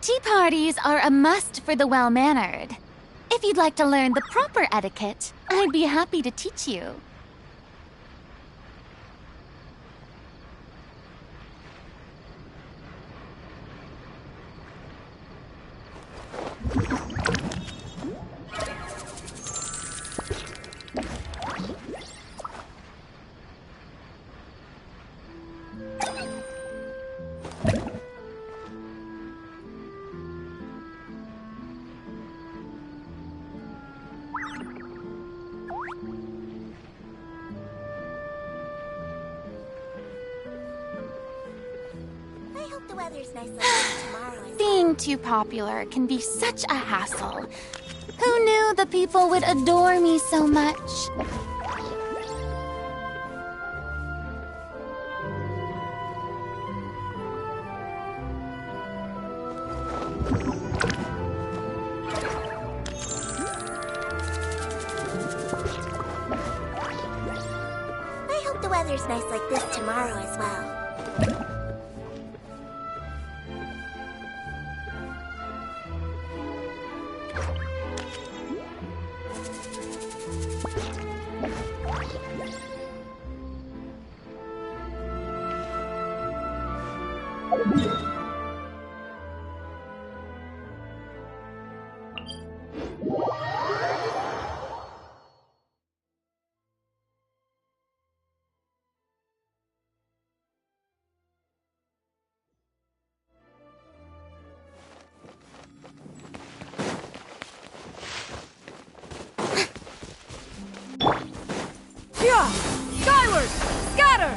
Tea parties are a must for the well-mannered. If you'd like to learn the proper etiquette, I'd be happy to teach you. Being too popular can be such a hassle. Who knew the people would adore me so much? I hope the weather's nice like this tomorrow as well. Skyward! Scatter!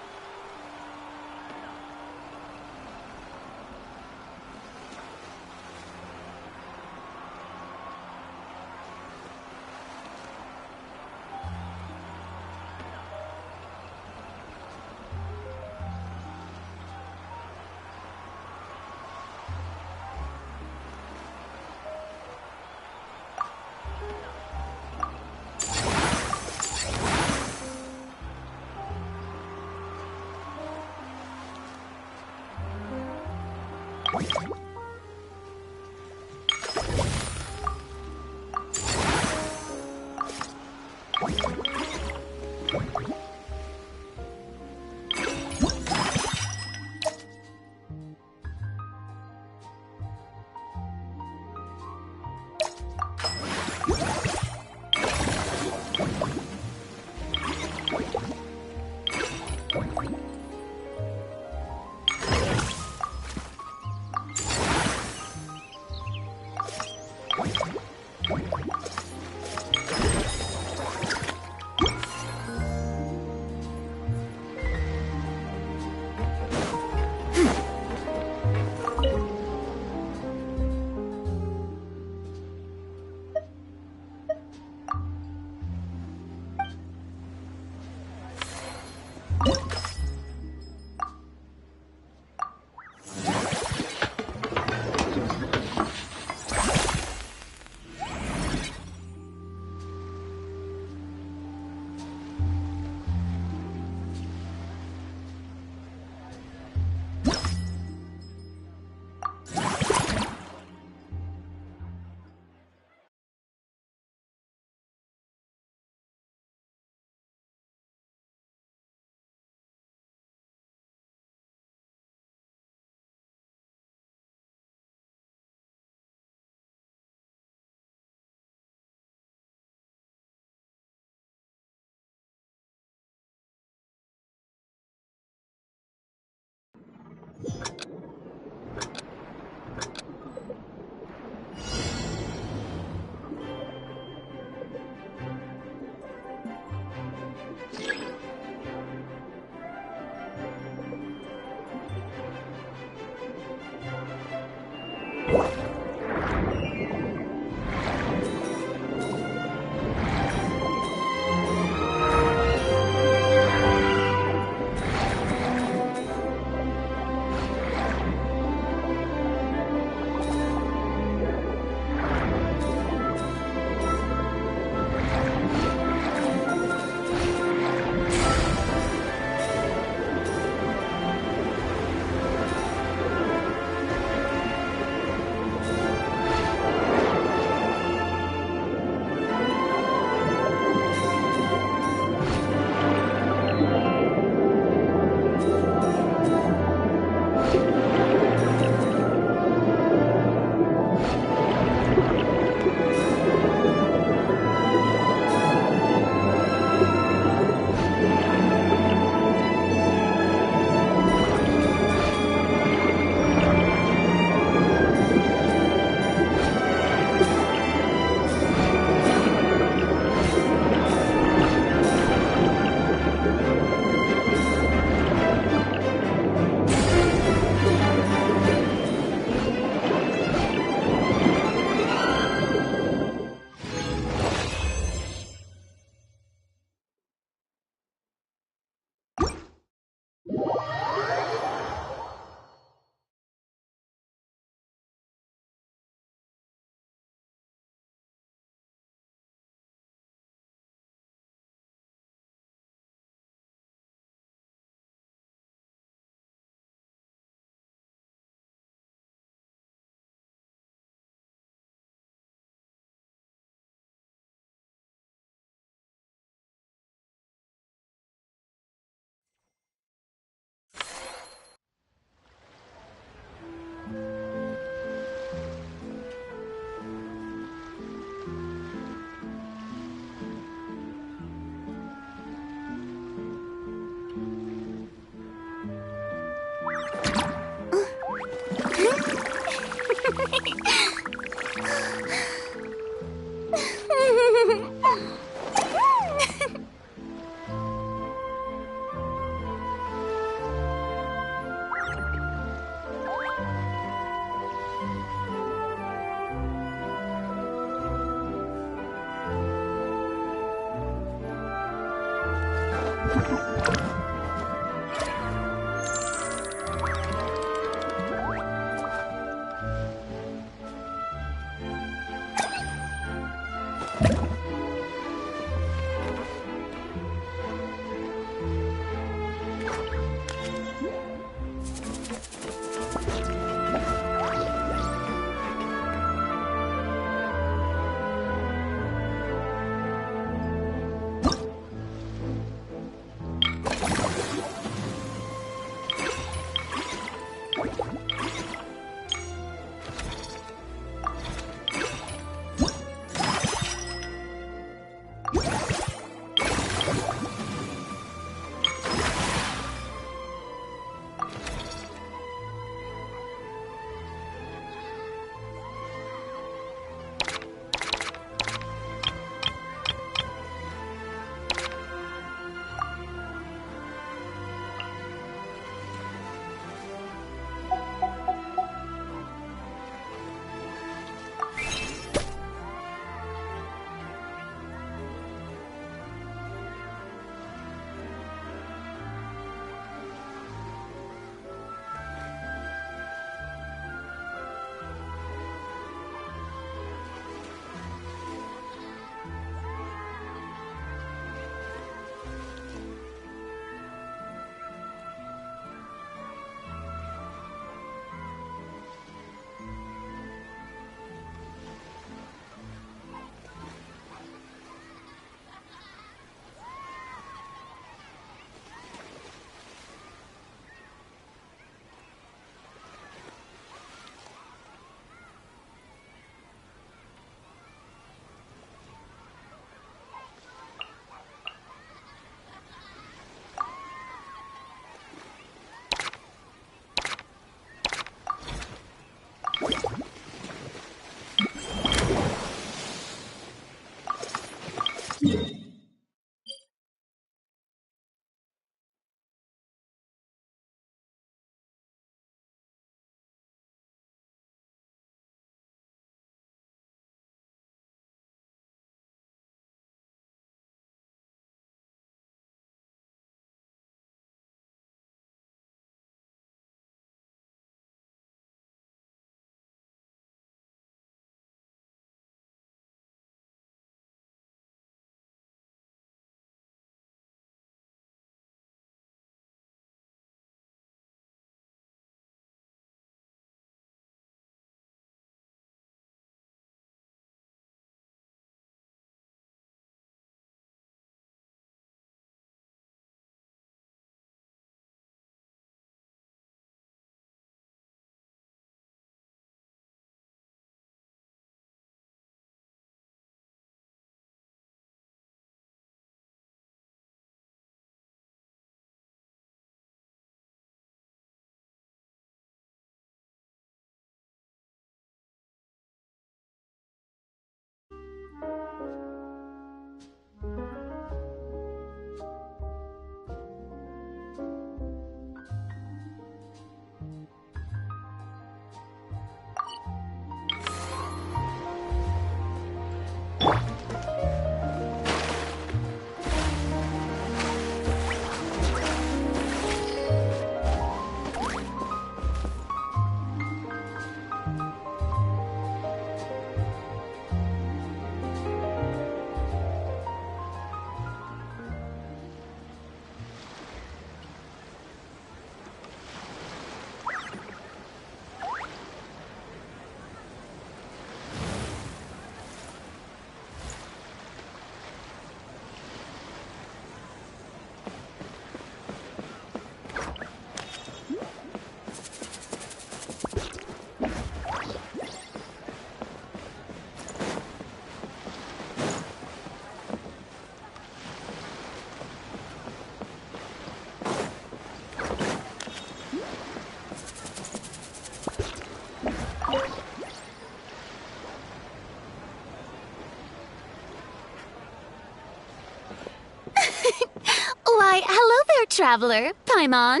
traveler, Paimon.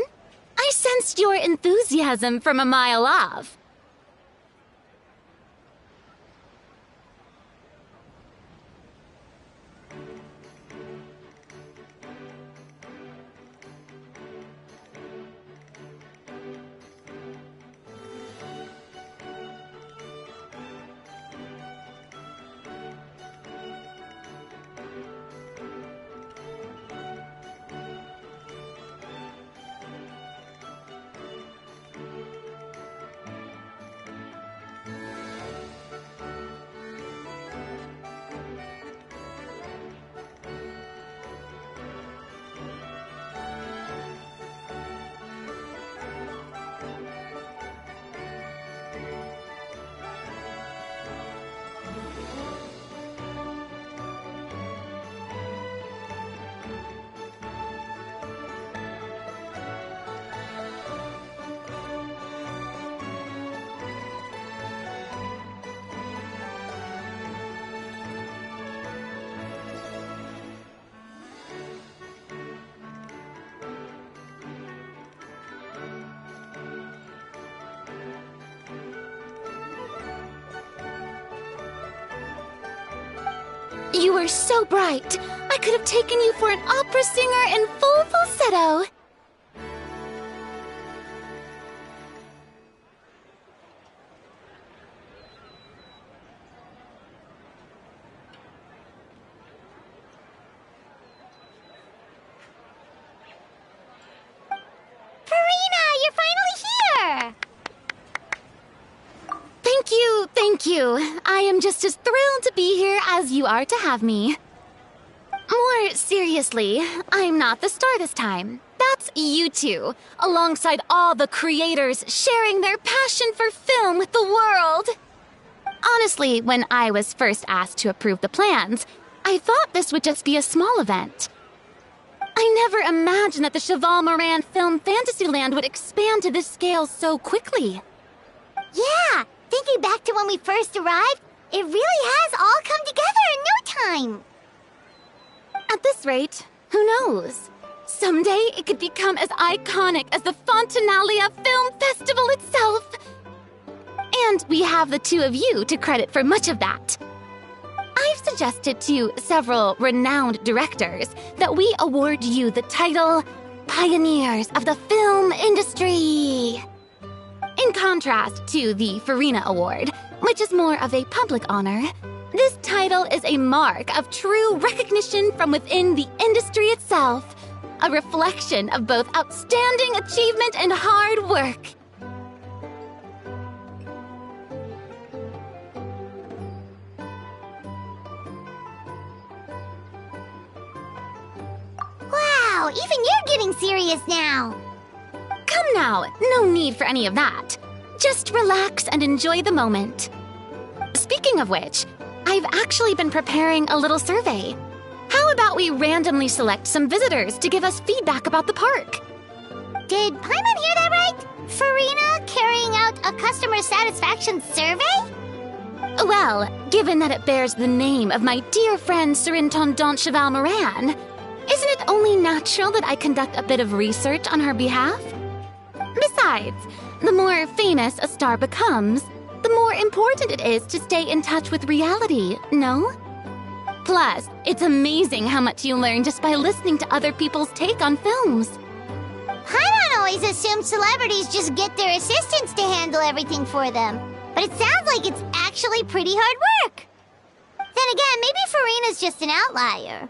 I sensed your enthusiasm from a mile off. You were so bright. I could have taken you for an opera singer in full falsetto. Farina, you're finally here! Thank you. I am just as thrilled to be here as you are to have me. More seriously, I'm not the star this time. That's you two, alongside all the creators sharing their passion for film with the world. Honestly, when I was first asked to approve the plans, I thought this would just be a small event. I never imagined that the Cheval Moran Film Fantasyland would expand to this scale so quickly. Yeah, thinking back to when we first arrived, it really has all come together in no time. At this rate, who knows? Someday it could become as iconic as the Fontanalia Film Festival itself. And we have the two of you to credit for much of that. I've suggested to several renowned directors that we award you the title Pioneers of the Film Industry. In contrast to the Farina Award, which is more of a public honor, this title is a mark of true recognition from within the industry itself, a reflection of both outstanding achievement and hard work. Wow, even you're getting serious now. Come now, no need for any of that. Just relax and enjoy the moment. Speaking of which, I've actually been preparing a little survey. How about we randomly select some visitors to give us feedback about the park? Did Paimon hear that right? Farina carrying out a customer satisfaction survey? Well, given that it bears the name of my dear friend Surintendant Cheval Moran, isn't it only natural that I conduct a bit of research on her behalf? Besides, the more famous a star becomes, the more important it is to stay in touch with reality, no? Plus, it's amazing how much you learn just by listening to other people's take on films. Paimon always assumed celebrities just get their assistants to handle everything for them. But it sounds like it's actually pretty hard work. Then again, maybe Farina's just an outlier.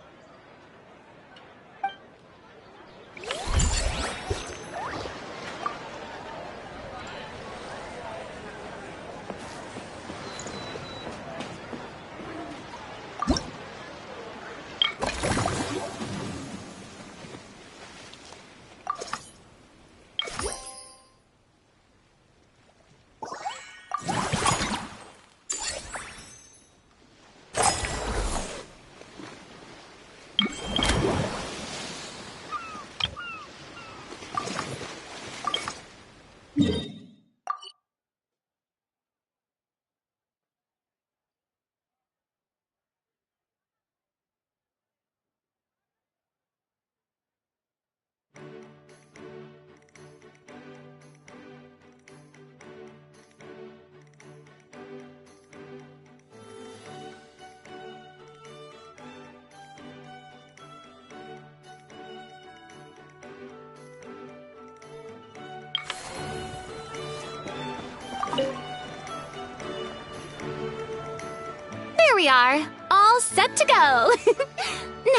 Here we are, all set to go.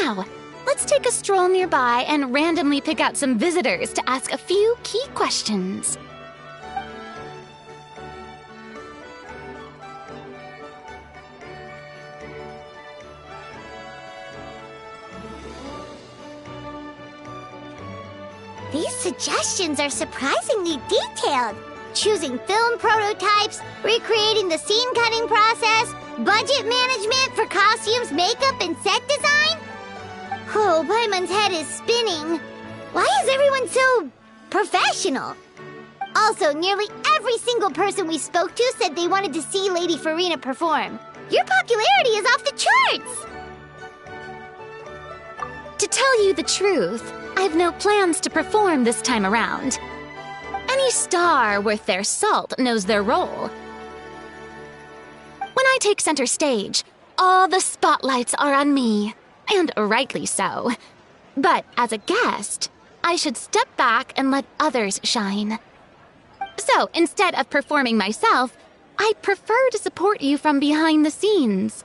Now, let's take a stroll nearby and randomly pick out some visitors to ask a few key questions. These suggestions are surprisingly detailed. Choosing film prototypes, recreating the scene cutting process, budget management for costumes, makeup, and set design? Oh, Paimon's head is spinning. Why is everyone so professional? Also, nearly every single person we spoke to said they wanted to see Lady Farina perform. Your popularity is off the charts! To tell you the truth, I've no plans to perform this time around. Any star worth their salt knows their role. When I take center stage, all the spotlights are on me, and rightly so. But as a guest, I should step back and let others shine. So instead of performing myself, I'd prefer to support you from behind the scenes.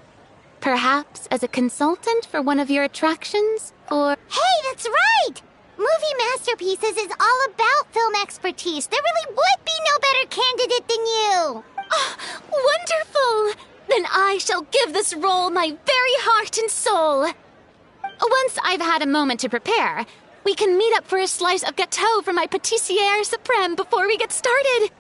Perhaps as a consultant for one of your attractions, or... Hey, that's right! Movie Masterpieces is all about film expertise. There really would be no better candidate than you! Oh, wonderful! Then I shall give this role my very heart and soul. Once I've had a moment to prepare, we can meet up for a slice of gâteau from my pâtissière suprême before we get started.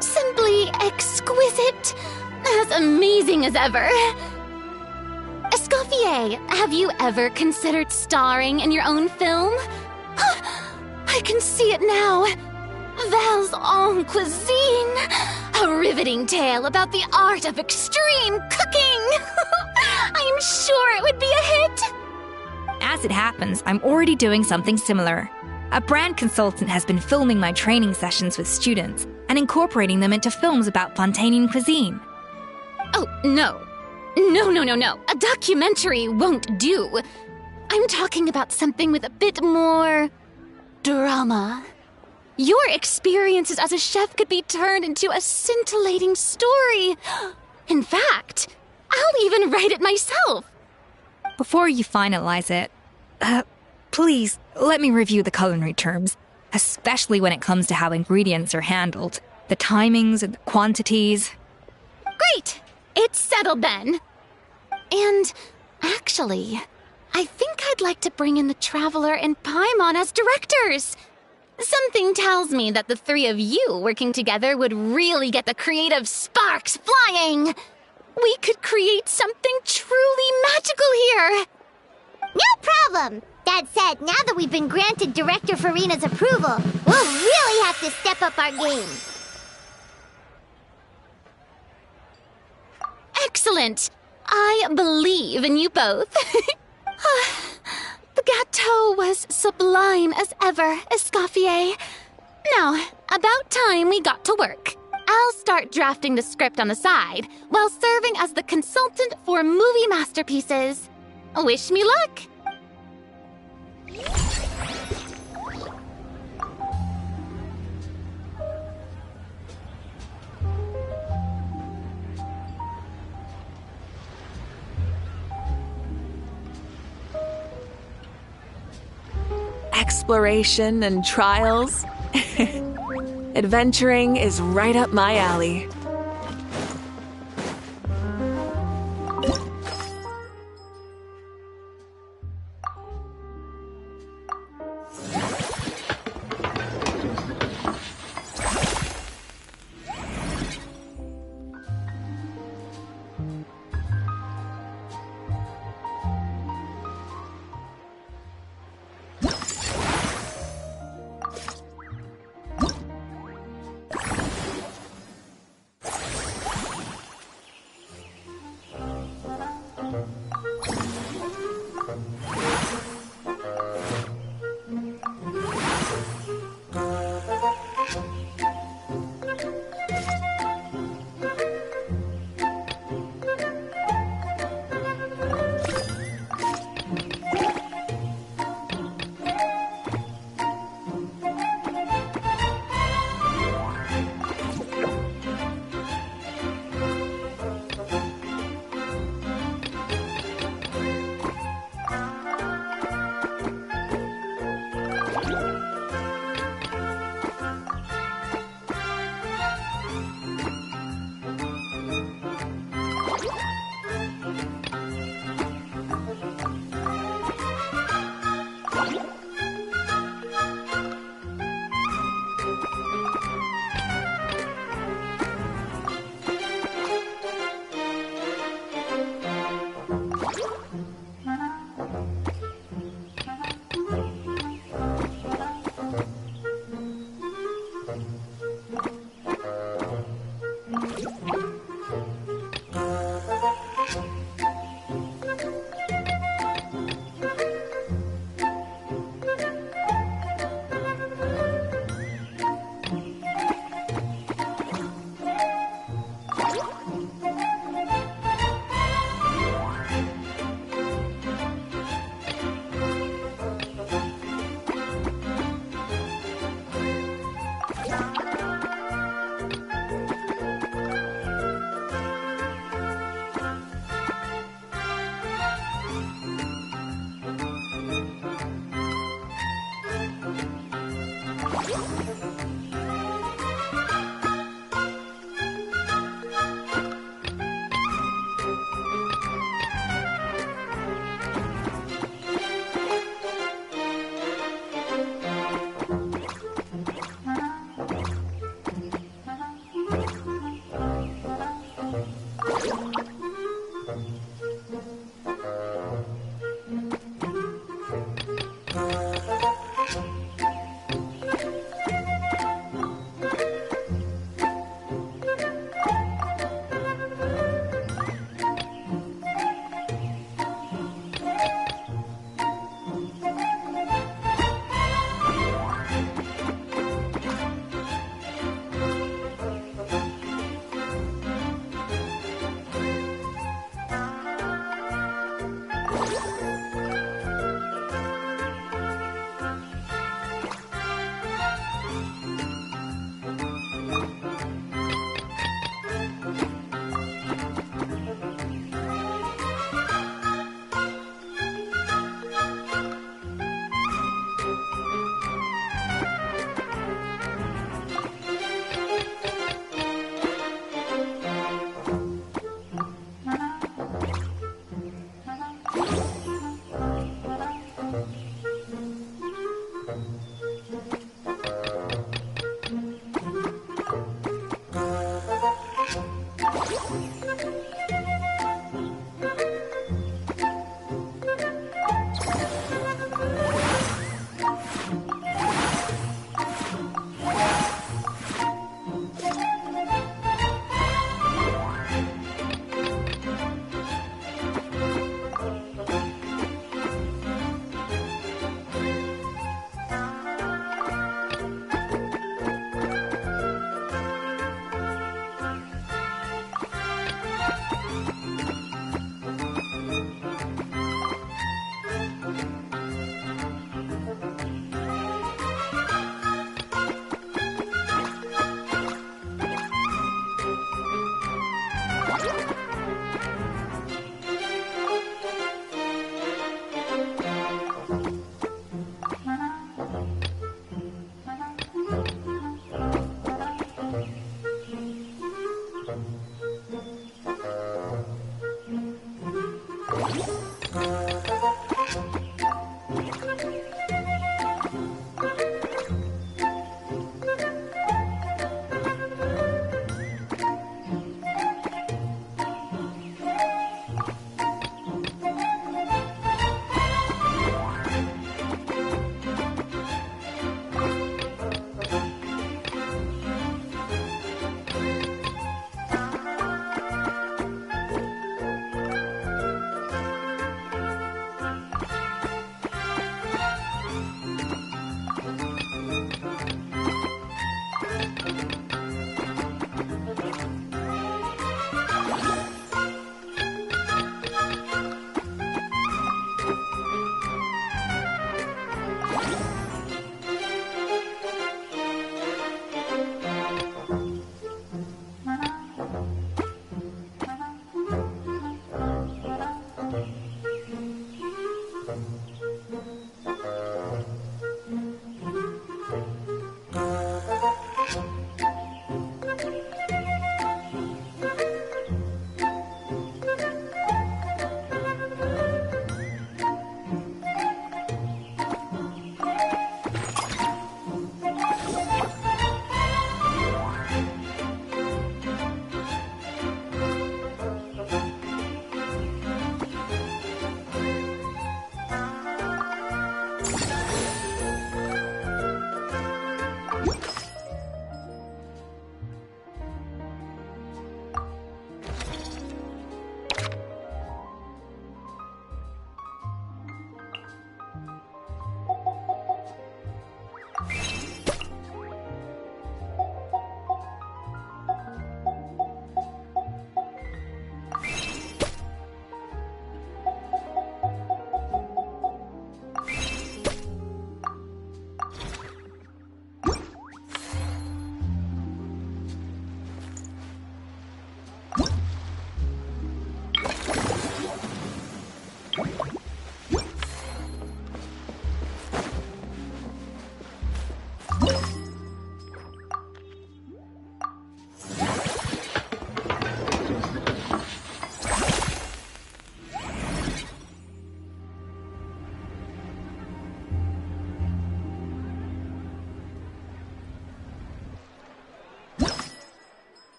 Simply exquisite. As amazing as ever. Escoffier, have you ever considered starring in your own film? I can see it now. Val's en cuisine. A riveting tale about the art of extreme cooking. I'm sure it would be a hit. As it happens, I'm already doing something similar. A brand consultant has been filming my training sessions with students and incorporating them into films about Fontanian cuisine. Oh, no. No. A documentary won't do. I'm talking about something with a bit more drama. Your experiences as a chef could be turned into a scintillating story. In fact, I'll even write it myself. Before you finalize it, please let me review the culinary terms, especially when it comes to how ingredients are handled, the timings and the quantities. Great! It's settled then. And actually, I think I'd like to bring in the Traveler and Paimon as directors. Something tells me that the three of you working together would really get the creative sparks flying. We could create something truly magical here. No problem! That said, now that we've been granted Director Farina's approval, we'll really have to step up our game. Excellent! I believe in you both. The gâteau was sublime as ever, Escoffier. Now, about time we got to work. I'll start drafting the script on the side, while serving as the consultant for movie masterpieces. Wish me luck! Exploration and trials. Adventuring is right up my alley.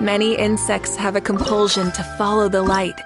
Many insects have a compulsion to follow the light.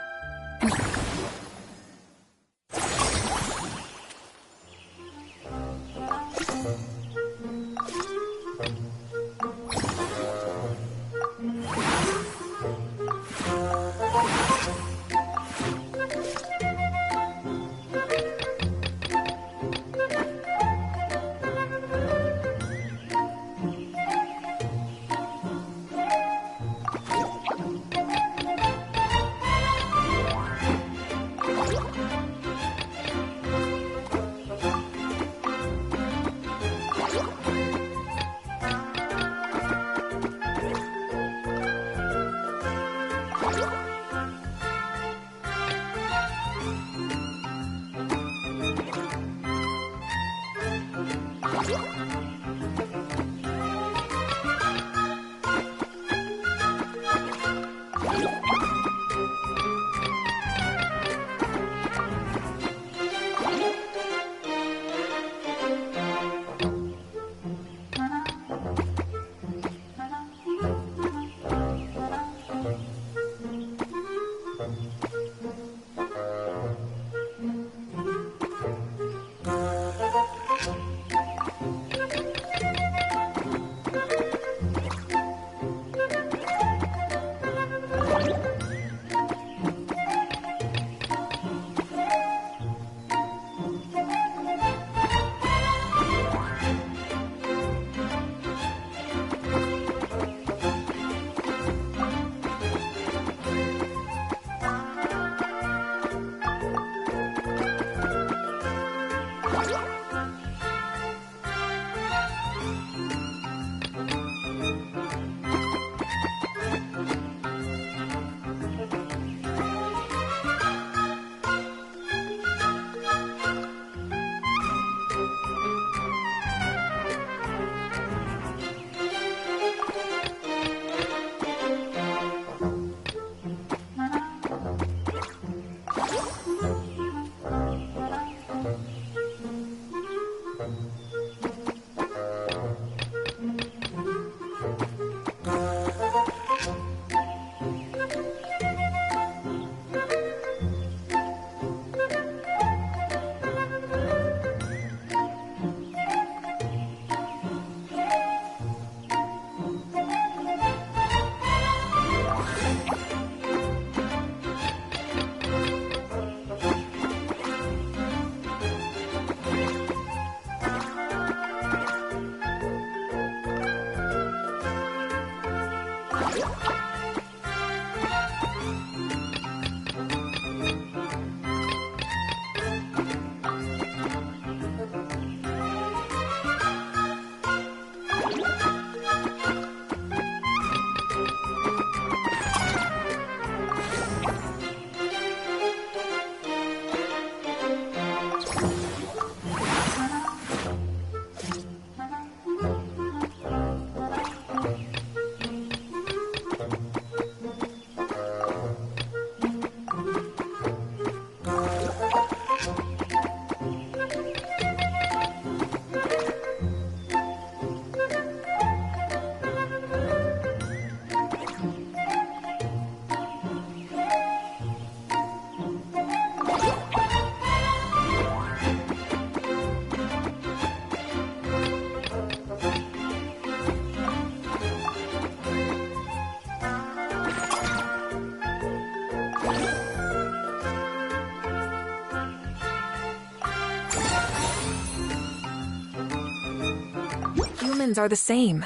humans are the same.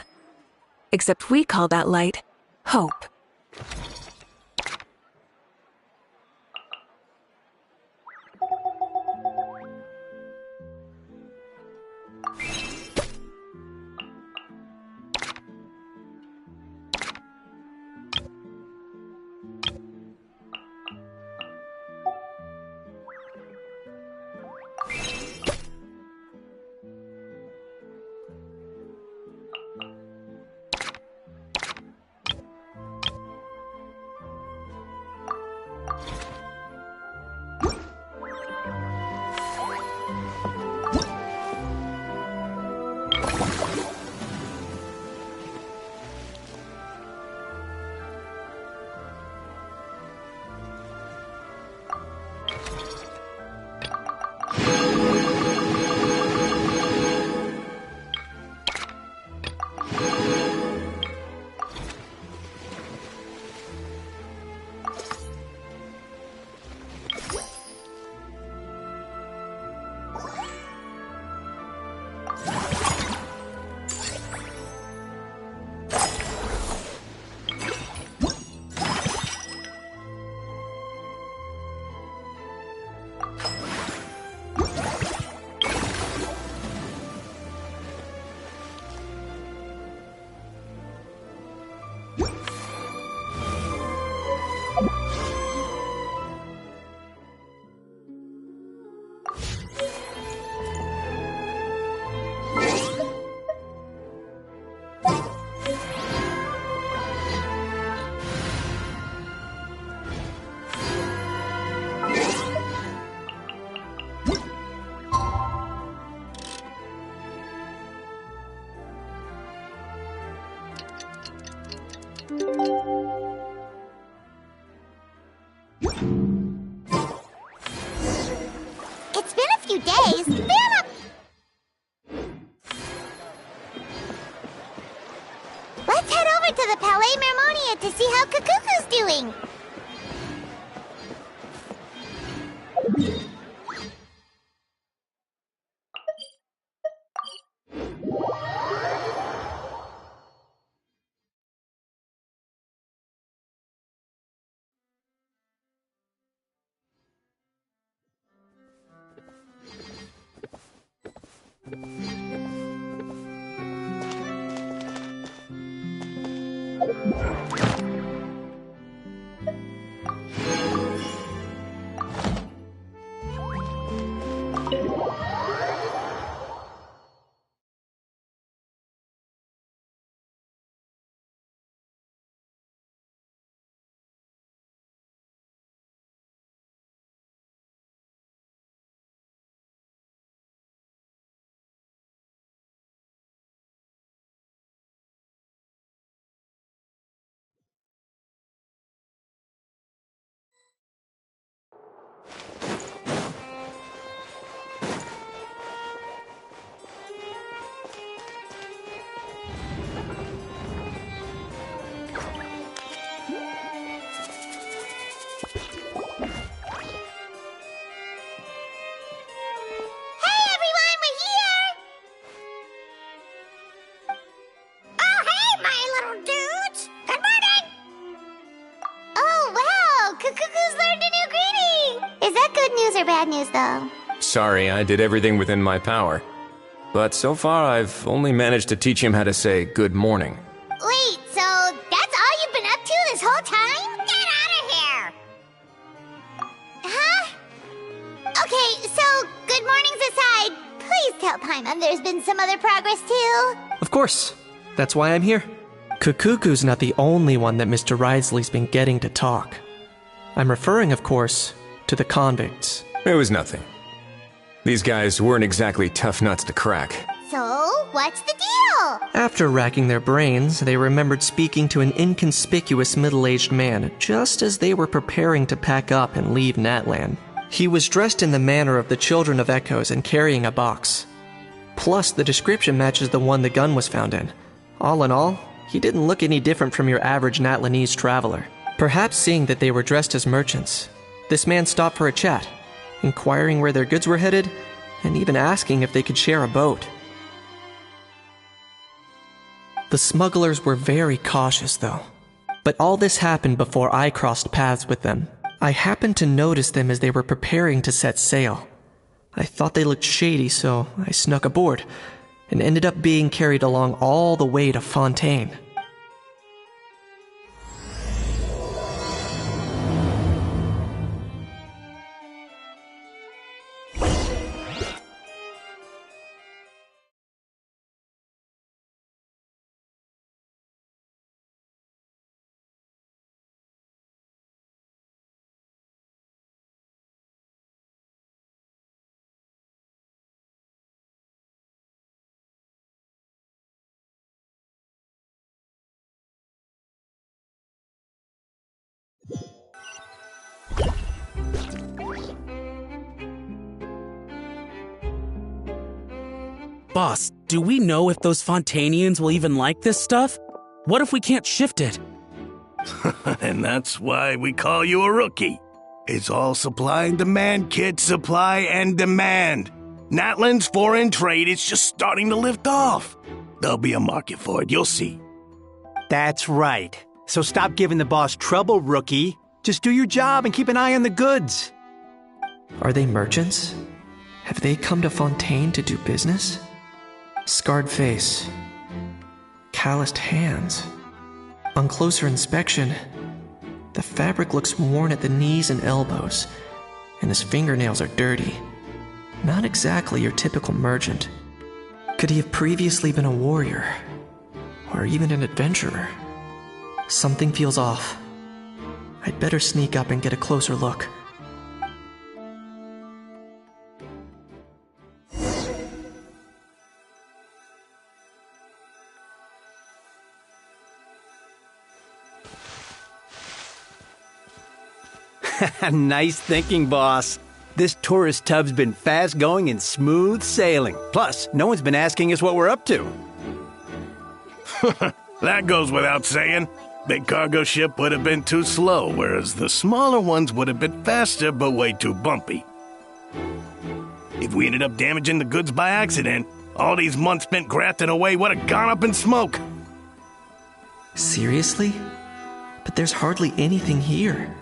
Except we call that light hope. It's been a few days. Let's head over to the Palais Mermonia to see how Kakuku's doing. Bad news, though. Sorry, I did everything within my power. But so far, I've only managed to teach him how to say good morning. Wait, so that's all you've been up to this whole time? Get out of here! Huh? Okay, so good mornings aside, please tell Paimon there's been some other progress, too. Of course. That's why I'm here. Kakuku's not the only one that Mr. Risley's been getting to talk. I'm referring, of course, to the convicts. It was nothing. These guys weren't exactly tough nuts to crack. So, what's the deal? After racking their brains, they remembered speaking to an inconspicuous middle-aged man just as they were preparing to pack up and leave Natlan. He was dressed in the manner of the Children of Echoes and carrying a box. Plus, the description matches the one the gun was found in. All in all, he didn't look any different from your average Natlanese traveler. Perhaps seeing that they were dressed as merchants, this man stopped for a chat, inquiring where their goods were headed, and even asking if they could share a boat. The smugglers were very cautious, though. But all this happened before I crossed paths with them. I happened to notice them as they were preparing to set sail. I thought they looked shady, so I snuck aboard, and ended up being carried along all the way to Fontaine. Boss, do we know if those Fontanians will even like this stuff? What if we can't shift it? And that's why we call you a rookie. It's all supply and demand, kid. Supply and demand. Natlan's foreign trade is just starting to lift off. There'll be a market for it, you'll see. That's right. So stop giving the boss trouble, rookie. Just do your job and keep an eye on the goods. Are they merchants? Have they come to Fontaine to do business? Scarred face. Calloused hands. On closer inspection, the fabric looks worn at the knees and elbows, and his fingernails are dirty. Not exactly your typical merchant. Could he have previously been a warrior? Or even an adventurer? Something feels off. I'd better sneak up and get a closer look. Nice thinking, boss. This tourist tub's been fast-going and smooth sailing. Plus, no one's been asking us what we're up to. That goes without saying. Big cargo ship would have been too slow, whereas the smaller ones would have been faster but way too bumpy. If we ended up damaging the goods by accident, all these months spent grafting away would have gone up in smoke. Seriously? But there's hardly anything here.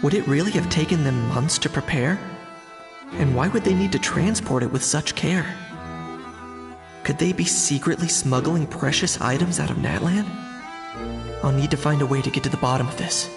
Would it really have taken them months to prepare? And why would they need to transport it with such care? Could they be secretly smuggling precious items out of Natlan? I'll need to find a way to get to the bottom of this.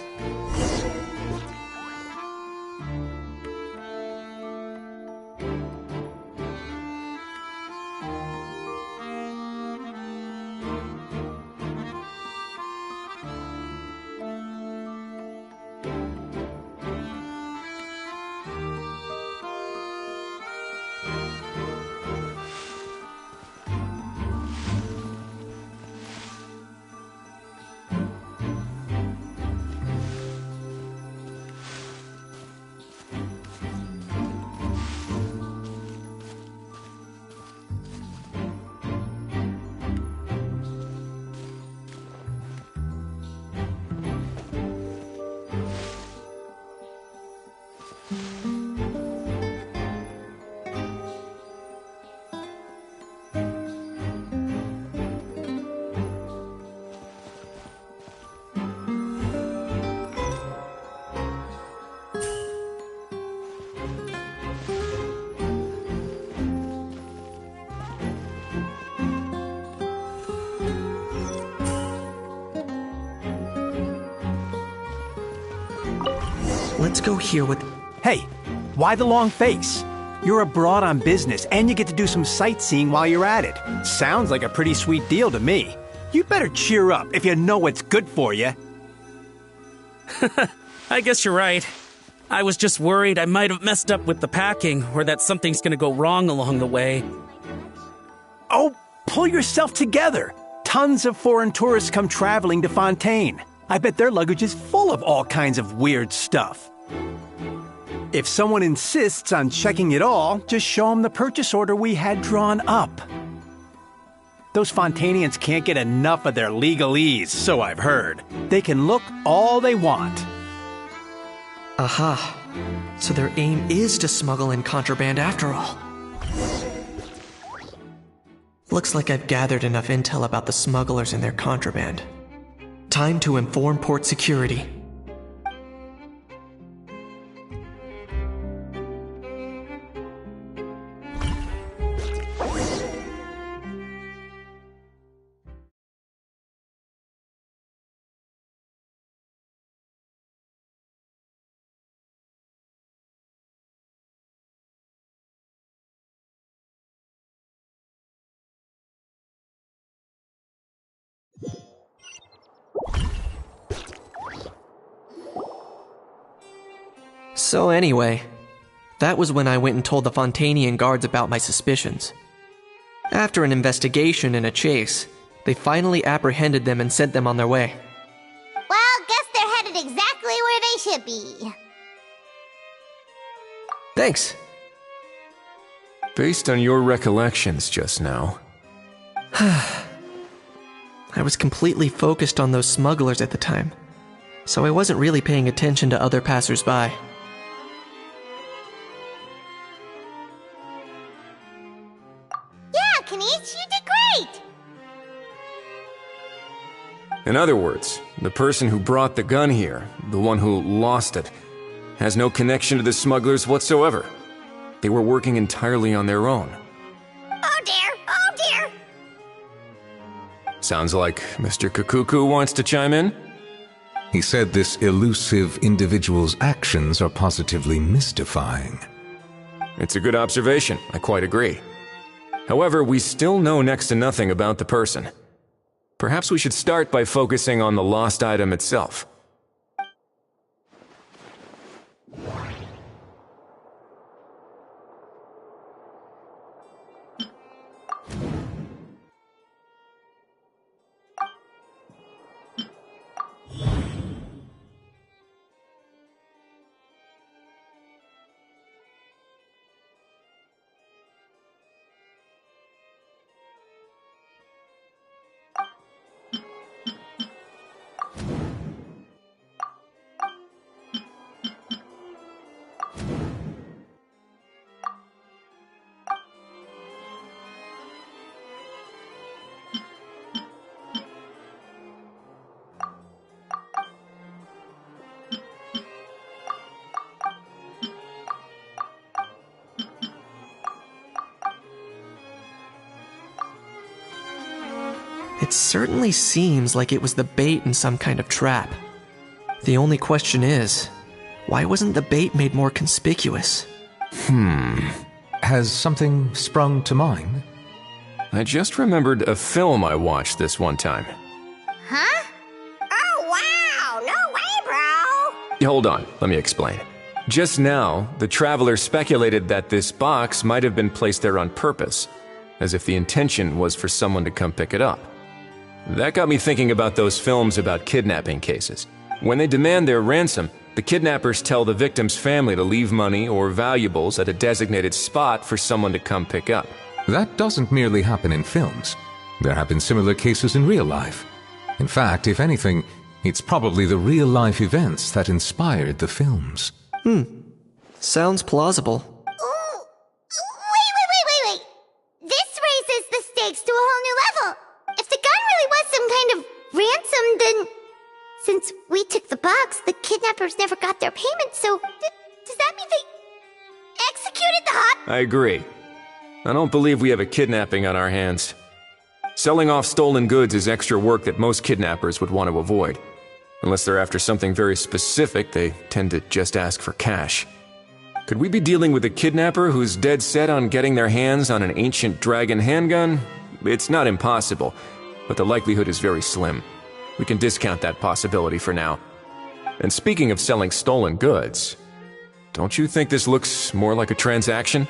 Let's go here with... Hey, why the long face? You're abroad on business, and you get to do some sightseeing while you're at it. Sounds like a pretty sweet deal to me. You better cheer up if you know what's good for you. I guess you're right. I was just worried I might have messed up with the packing, or that something's gonna go wrong along the way. Oh, pull yourself together. Tons of foreign tourists come traveling to Fontaine. I bet their luggage is full of all kinds of weird stuff. If someone insists on checking it all, just show them the purchase order we had drawn up. Those Fontanians can't get enough of their legalese, so I've heard. They can look all they want. Aha. So their aim is to smuggle in contraband after all. Looks like I've gathered enough intel about the smugglers and their contraband. Time to inform port security. So anyway, that was when I went and told the Fontanian guards about my suspicions. After an investigation and a chase, they finally apprehended them and sent them on their way. Well, guess they're headed exactly where they should be. Thanks. Based on your recollections just now, I was completely focused on those smugglers at the time, so I wasn't really paying attention to other passers-by. Yeah, Kanish, you did great! in other words, the person who brought the gun here, the one who lost it, has no connection to the smugglers whatsoever. They were working entirely on their own. Oh dear, oh dear! Sounds like Mr. Kakuku wants to chime in? He said this elusive individual's actions are positively mystifying. It's a good observation, I quite agree. However, we still know next to nothing about the person. Perhaps we should start by focusing on the lost item itself. It certainly seems like it was the bait in some kind of trap. The only question is, why wasn't the bait made more conspicuous? Has something sprung to mind? I just remembered a film I watched this one time. Huh? Oh wow, no way, bro! Hold on, let me explain. Just now, the traveler speculated that this box might have been placed there on purpose, as if the intention was for someone to come pick it up. That got me thinking about those films about kidnapping cases. When they demand their ransom, the kidnappers tell the victim's family to leave money or valuables at a designated spot for someone to come pick up. That doesn't merely happen in films. There have been similar cases in real life. In fact, if anything, it's probably the real-life events that inspired the films. Sounds plausible. Ooh. Wait. This raises the stakes to a whole new level. If the gun really was some kind of ransom, then... Since we took the box, the kidnappers never got their payment, so... does that mean they executed the hot... I agree. I don't believe we have a kidnapping on our hands. Selling off stolen goods is extra work that most kidnappers would want to avoid. Unless they're after something very specific, they tend to just ask for cash. Could we be dealing with a kidnapper who's dead set on getting their hands on an ancient dragon handgun? It's not impossible, but the likelihood is very slim. We can discount that possibility for now. And speaking of selling stolen goods, don't you think this looks more like a transaction?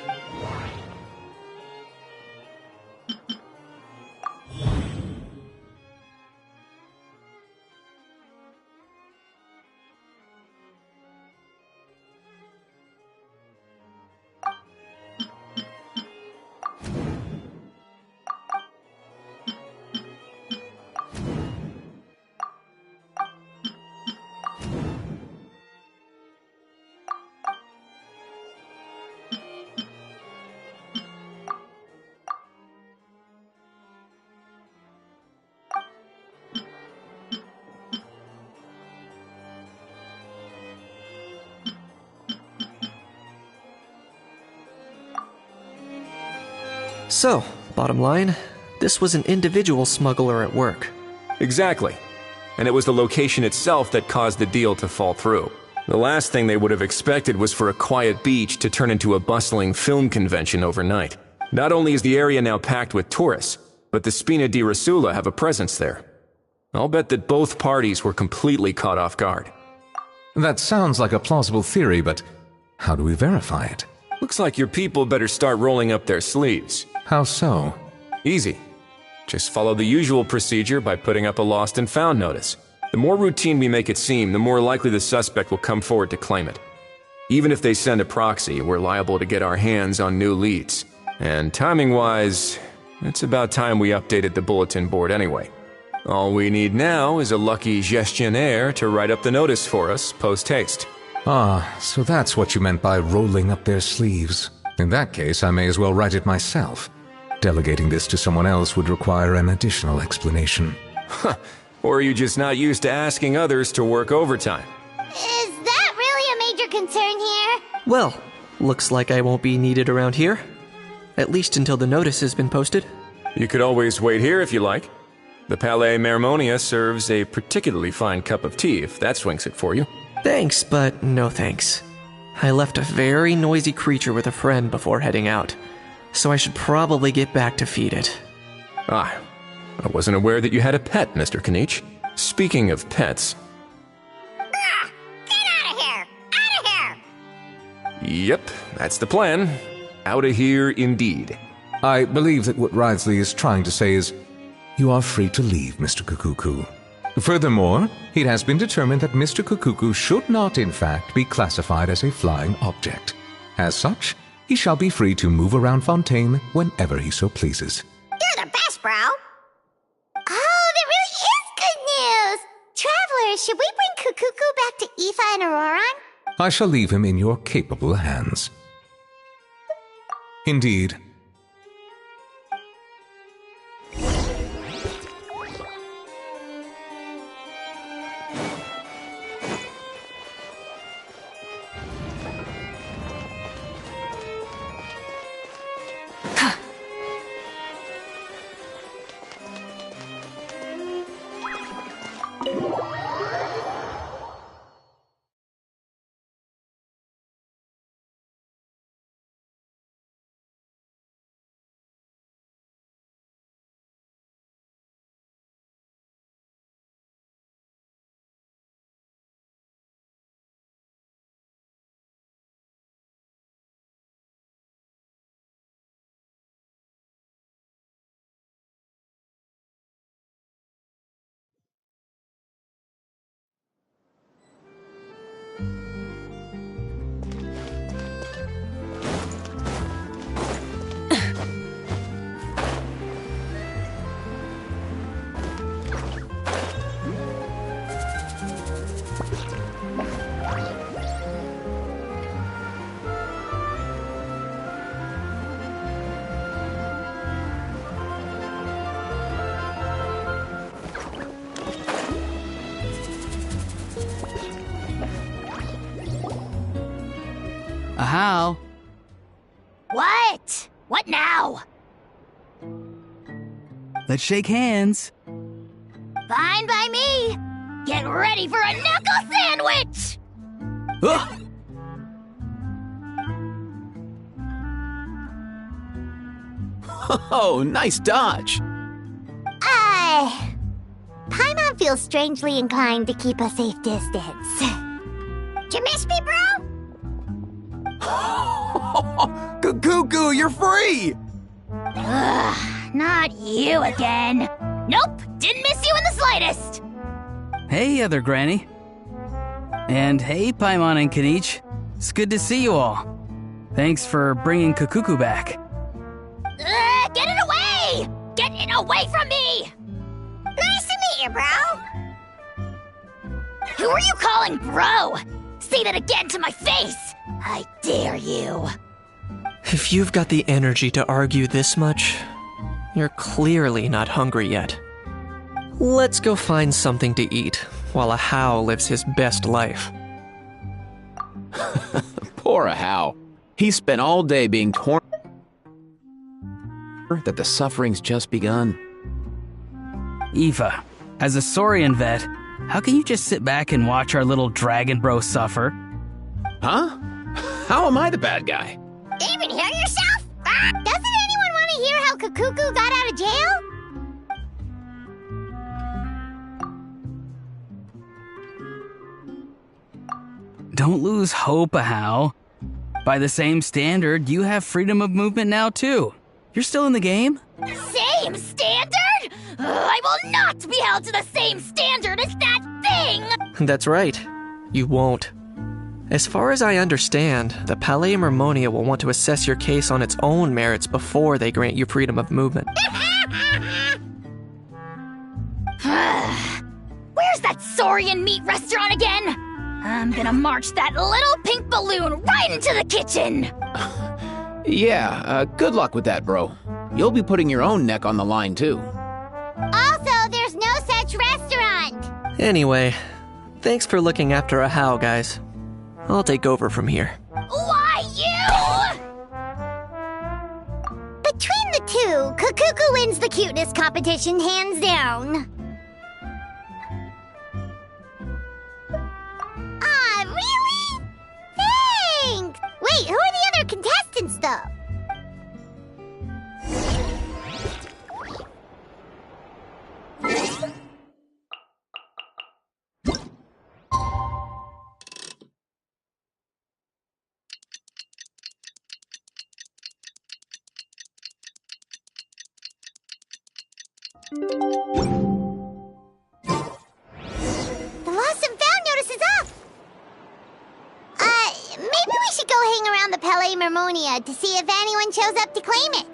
So, bottom line, this was an individual smuggler at work. Exactly. And it was the location itself that caused the deal to fall through. The last thing they would have expected was for a quiet beach to turn into a bustling film convention overnight. Not only is the area now packed with tourists, but the Spina di Rasula have a presence there. I'll bet that both parties were completely caught off guard. That sounds like a plausible theory, but how do we verify it? Looks like your people better start rolling up their sleeves. How so? Easy. Just follow the usual procedure by putting up a lost and found notice. The more routine we make it seem, the more likely the suspect will come forward to claim it. Even if they send a proxy, we're liable to get our hands on new leads. And timing-wise, it's about time we updated the bulletin board anyway. All we need now is a lucky gestionnaire to write up the notice for us post-haste. Ah, so that's what you meant by rolling up their sleeves. In that case, I may as well write it myself. Delegating this to someone else would require an additional explanation. Or are you just not used to asking others to work overtime? Is that really a major concern here? Well, looks like I won't be needed around here. At least until the notice has been posted. You could always wait here if you like. The Palais Mermonia serves a particularly fine cup of tea if that swings it for you. Thanks, but no thanks. I left a very noisy creature with a friend before heading out, so I should probably get back to feed it. Ah, I wasn't aware that you had a pet, Mr. Kanich. Speaking of pets... Get out of here! Out of here! Yep, that's the plan. Out of here indeed. I believe that what Wriothesley is trying to say is, you are free to leave, Mr. Kukuku. Furthermore, it has been determined that Mr. Kukuku should not, in fact, be classified as a flying object. As such, he shall be free to move around Fontaine whenever he so pleases. You're the best, bro! Oh, that really is good news! Travelers, should we bring Kukuku back to Aoife and Auroron? I shall leave him in your capable hands. Indeed. How? What? What now? Let's shake hands. Fine by me! Get ready for a knuckle sandwich! Ugh. Oh, nice dodge. Paimon feels strangely inclined to keep a safe distance. Did you miss me, bro? Cuckoo, you're free! Ugh, not you again. Nope, didn't miss you in the slightest. Hey, other granny. And hey, Paimon and Kanich. It's good to see you all. Thanks for bringing Kukuku back. Get it away! Get it away from me! Nice to meet you, bro. Who are you calling bro? Say that again to my face! I dare you. If you've got the energy to argue this much, you're clearly not hungry yet. Let's go find something to eat while a How lives his best life. Poor How. He spent all day being torn. that the suffering's just begun. Eva, as a Saurian vet, how can you just sit back and watch our little dragon bro suffer? Huh? How am I the bad guy? Even hear yourself? Doesn't anyone want to hear how Kakuku got out of jail? Don't lose hope, Ahau. By the same standard, you have freedom of movement now, too. You're still in the game? Same standard? I will not be held to the same standard as that thing! That's right. You won't. As far as I understand, the Palais Mermonia will want to assess your case on its own merits before they grant you freedom of movement. Where's that Saurian meat restaurant again? I'm gonna march that little pink balloon right into the kitchen! Yeah, good luck with that, bro. You'll be putting your own neck on the line, too. Also, there's no such restaurant! Anyway, thanks for looking after Ahau, guys. I'll take over from here. Why you? Between the two, Kakuku wins the cuteness competition hands down. Really? Thanks! Wait, who are the other contestants, though? The lost and found notice is up! Maybe we should go hang around the Palais Mermonia to see if anyone shows up to claim it.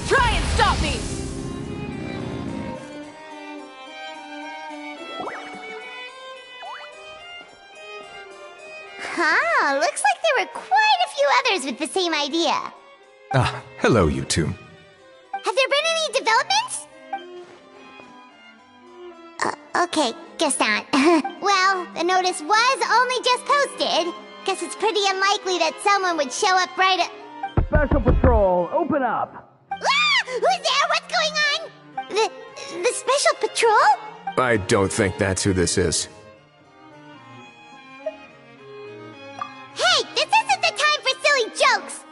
Try and stop me! Huh, looks like there were quite a few others with the same idea. Ah, hello, you two. Have there been any developments? Okay, guess not. Well, the notice was only just posted. Guess it's pretty unlikely that someone would show up right at... Special Patrol, open up! Ah! Who's there? What's going on? The Special Patrol? I don't think that's who this is. Hey, this isn't the time for silly jokes!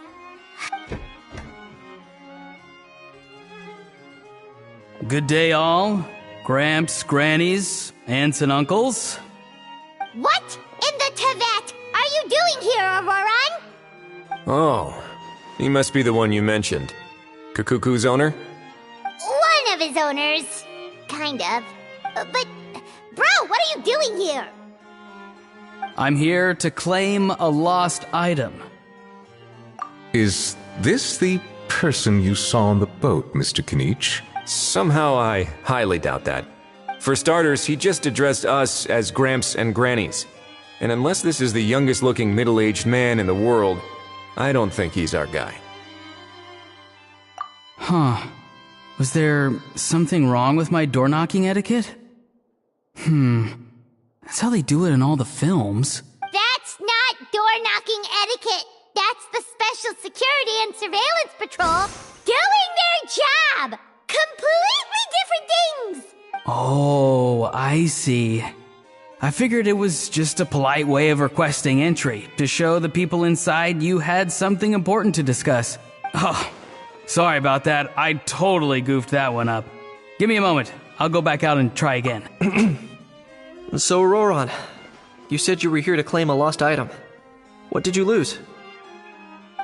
Good day, all. Gramps, grannies, aunts, and uncles. What in the Tevet are you doing here, Auroran? Oh, he must be the one you mentioned. Kakuku's owner? One of his owners. Kind of. But, bro, what are you doing here? I'm here to claim a lost item. Is this the person you saw on the boat, Mr. Kinich? Somehow I highly doubt that. For starters, he just addressed us as Gramps and Grannies. And unless this is the youngest looking middle-aged man in the world, I don't think he's our guy. Huh. Was there something wrong with my door-knocking etiquette? That's how they do it in all the films. That's not door-knocking etiquette. That's the Special Security and Surveillance Patrol doing their job. Completely different things. Oh, I see. I figured it was just a polite way of requesting entry to show the people inside you had something important to discuss. Oh, sorry about that. I totally goofed that one up. Give me a moment. I'll go back out and try again. So, Roran, You said you were here to claim a lost item. What did you lose?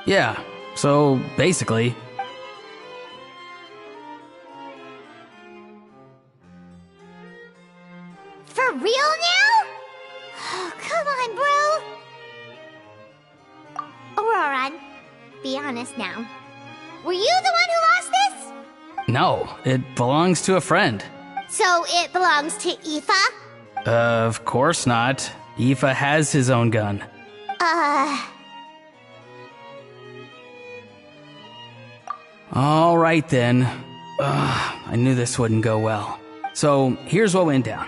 Yeah, so basically... For real now? Oh, come on, bro. Auroron, be honest now. Were you the one who lost this? No, it belongs to a friend. So it belongs to Aoife? Of course not. Aoife has his own gun. All right then. I knew this wouldn't go well. So here's what went down.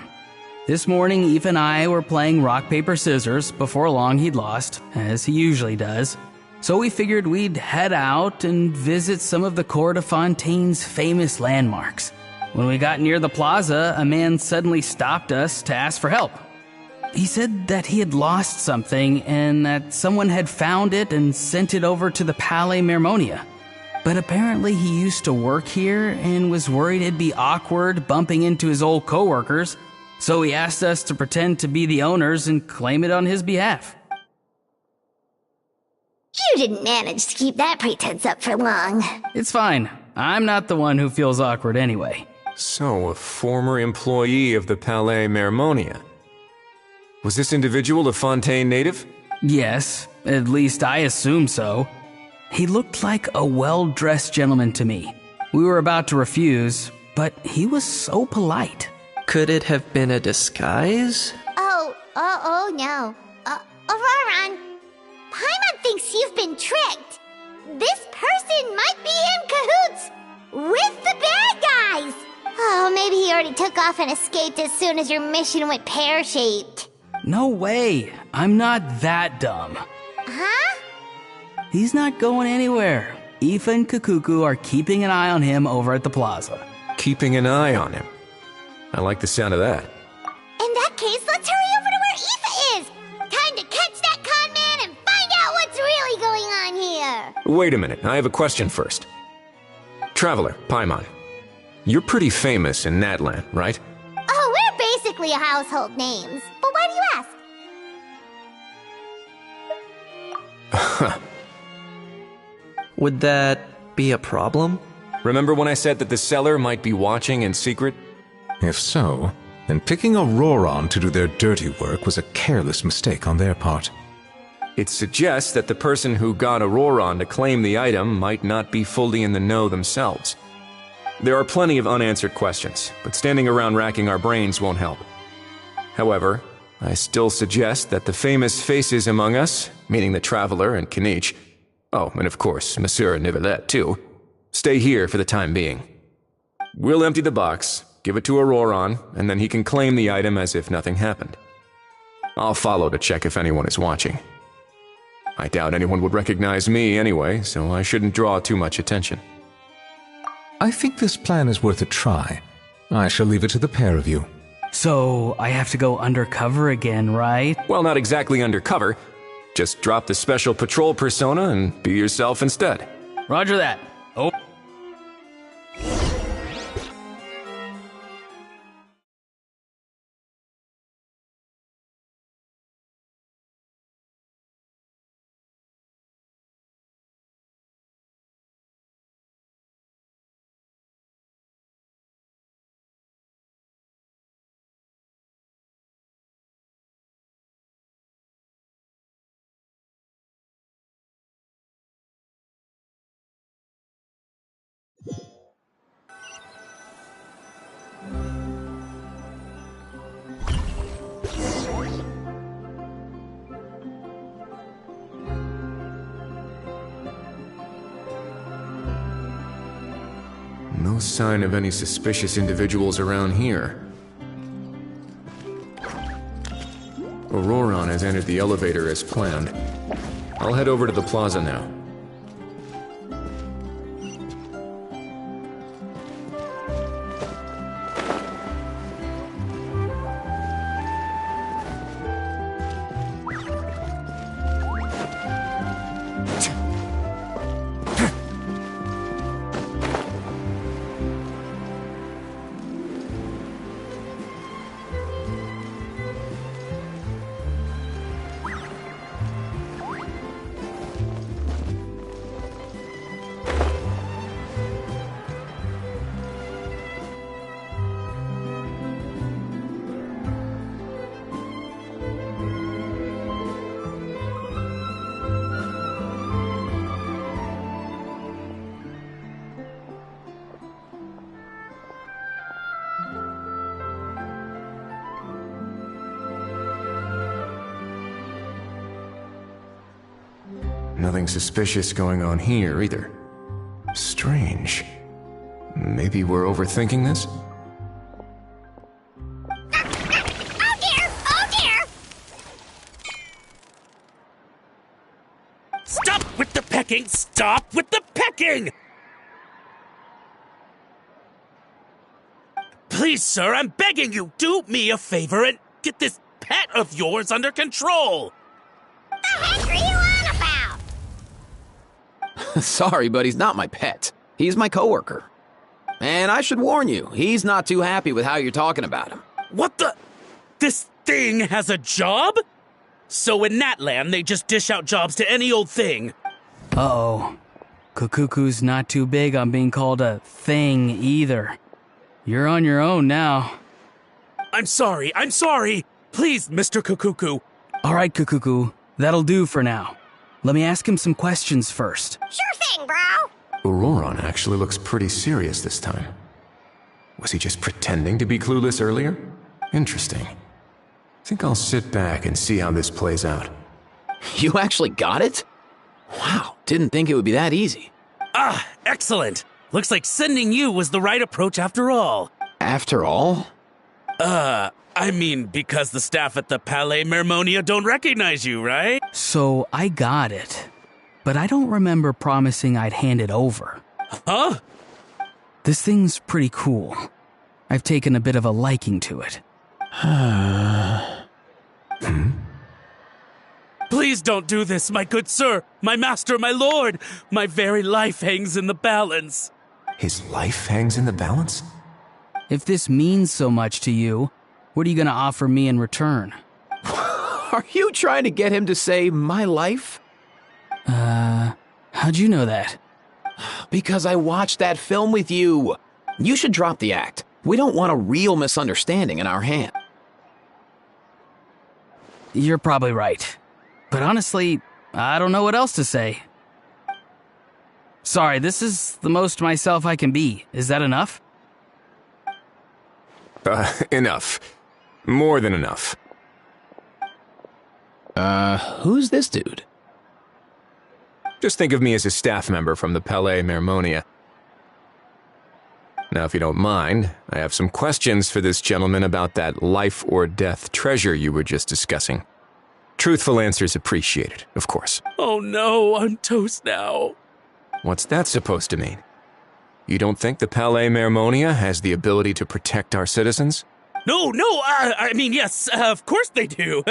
This morning, Aoife and I were playing rock, paper, scissors. Before long, he'd lost, as he usually does. So we figured we'd head out and visit some of the Court of Fontaine's famous landmarks. When we got near the plaza, a man suddenly stopped us to ask for help. He said that he had lost something and that someone had found it and sent it over to the Palais Mermonia. But apparently he used to work here and was worried it'd be awkward bumping into his old coworkers, so he asked us to pretend to be the owners and claim it on his behalf. You didn't manage to keep that pretense up for long. It's fine. I'm not the one who feels awkward anyway. So, a former employee of the Palais Mermonia. Was this individual a Fontaine native? Yes, at least I assume so. He looked like a well-dressed gentleman to me. We were about to refuse, but he was so polite. Could it have been a disguise? Oh no. Auroron, Paimon thinks you've been tricked. This person might be in cahoots with the bad guys. Oh, maybe he already took off and escaped as soon as your mission went pear-shaped. No way. I'm not that dumb. Huh? He's not going anywhere. Aoife and Kakuku are keeping an eye on him over at the plaza. Keeping an eye on him. I like the sound of that. In that case, let's hurry over to where Aoife is. Time to catch that con man and find out what's really going on here. Wait a minute, I have a question first. Traveler, Paimon. You're pretty famous in Natlan, right? Oh, we're basically household names. But why do you ask? Would that be a problem? Remember when I said that the seller might be watching in secret? If so, then picking Auroron to do their dirty work was a careless mistake on their part. It suggests that the person who got Auroron to claim the item might not be fully in the know themselves. There are plenty of unanswered questions, but standing around racking our brains won't help. However, I still suggest that the famous faces among us, meaning the Traveler and Kinich, oh, and of course, Monsieur Nivelet too, stay here for the time being. We'll empty the box, give it to Auroron, and then he can claim the item as if nothing happened. I'll follow to check if anyone is watching. I doubt anyone would recognize me anyway, so I shouldn't draw too much attention. I think this plan is worth a try. I shall leave it to the pair of you. So, I have to go undercover again, right? Well, not exactly undercover. Just drop the special patrol persona and be yourself instead. Roger that. Oh. No sign of any suspicious individuals around here. Auroron has entered the elevator as planned. I'll head over to the plaza now. nothing suspicious going on here either. Strange. Maybe we're overthinking this? Oh dear! Oh dear! Stop with the pecking! Stop with the pecking! Please, sir, I'm begging you, do me a favor and get this pet of yours under control! The heck are you on about? Sorry, but he's not my pet. He's my coworker. And I should warn you, he's not too happy with how you're talking about him. What the? This thing has a job? So in Natland, they just dish out jobs to any old thing. Uh-oh. Kukuku's not too big on being called a thing either. You're on your own now. I'm sorry. Please, Mr. Kukuku. All right, Kukuku. That'll do for now. Let me ask him some questions first. Sure thing, bro. Auroron actually looks pretty serious this time. Was he just pretending to be clueless earlier? Interesting. Think I'll sit back and see how this plays out. You actually got it? Wow, didn't think it would be that easy. Ah, excellent. Looks like sending you was the right approach after all. After all? I mean, because the staff at the Palais Mermonia don't recognize you, right? So I got it. But I don't remember promising I'd hand it over. Huh? This thing's pretty cool. I've taken a bit of a liking to it. Please don't do this, my good sir, my master, my lord. My very life hangs in the balance. His life hangs in the balance? If this means so much to you, what are you gonna offer me in return? Are you trying to get him to say my life? How'd you know that? Because I watched that film with you. You should drop the act. We don't want a real misunderstanding in our hand. You're probably right. But honestly, I don't know what else to say. Sorry, this is the most myself I can be. Is that enough? Enough. More than enough. Who's this dude? Just think of me as a staff member from the Palais Mermonia. Now, if you don't mind, I have some questions for this gentleman about that life or death treasure you were just discussing. Truthful answers appreciated, of course. Oh no, I'm toast now. What's that supposed to mean? You don't think the Palais Mermonia has the ability to protect our citizens? No, I mean, yes, of course they do.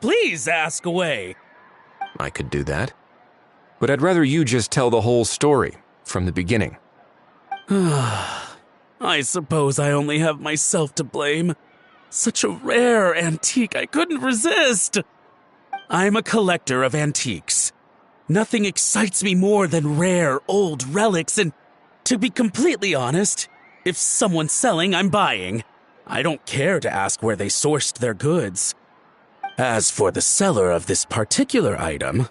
Please ask away. I could do that. But I'd rather you just tell the whole story, from the beginning. I suppose I only have myself to blame. Such a rare antique, I couldn't resist. I'm a collector of antiques. Nothing excites me more than rare, old relics, and to be completely honest, if someone's selling, I'm buying. I don't care to ask where they sourced their goods. As for the seller of this particular item,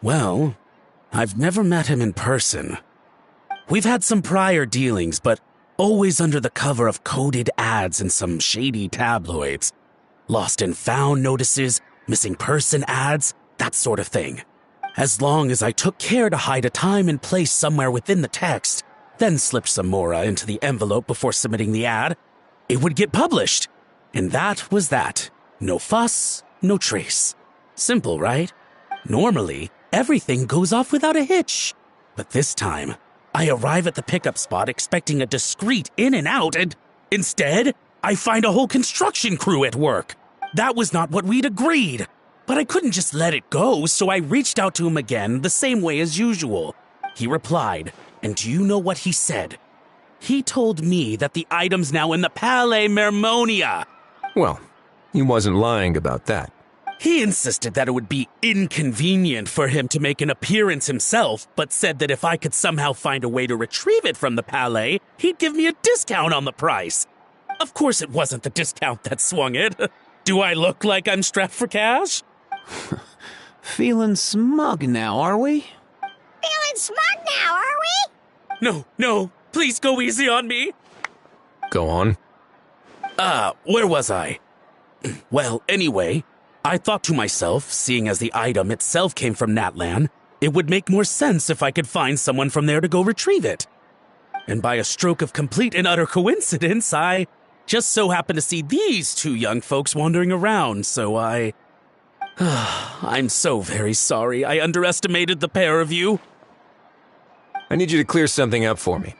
well, I've never met him in person. We've had some prior dealings, but always under the cover of coded ads in some shady tabloids. Lost and found notices, missing person ads, that sort of thing. As long as I took care to hide a time and place somewhere within the text, then slipped some mora into the envelope before submitting the ad, it would get published. And that was that. No fuss, no trace. Simple, right? Normally, everything goes off without a hitch. But this time, I arrive at the pickup spot expecting a discreet in and out, and instead, I find a whole construction crew at work. That was not what we'd agreed. But I couldn't just let it go, so I reached out to him again the same way as usual. He replied, and do you know what he said? He told me that the item's now in the Palais Mermonia. Well, he wasn't lying about that. He insisted that it would be inconvenient for him to make an appearance himself, but said that if I could somehow find a way to retrieve it from the Palais, he'd give me a discount on the price. Of course it wasn't the discount that swung it. Do I look like I'm strapped for cash? Feeling smug now, are we? Feeling smug now, are we? No, please go easy on me. Go on. Where was I? Well, anyway, I thought to myself, seeing as the item itself came from Natlan, it would make more sense if I could find someone from there to go retrieve it. And by a stroke of complete and utter coincidence, I just so happened to see these two young folks wandering around, so I'm so very sorry. I underestimated the pair of you. I need you to clear something up for me.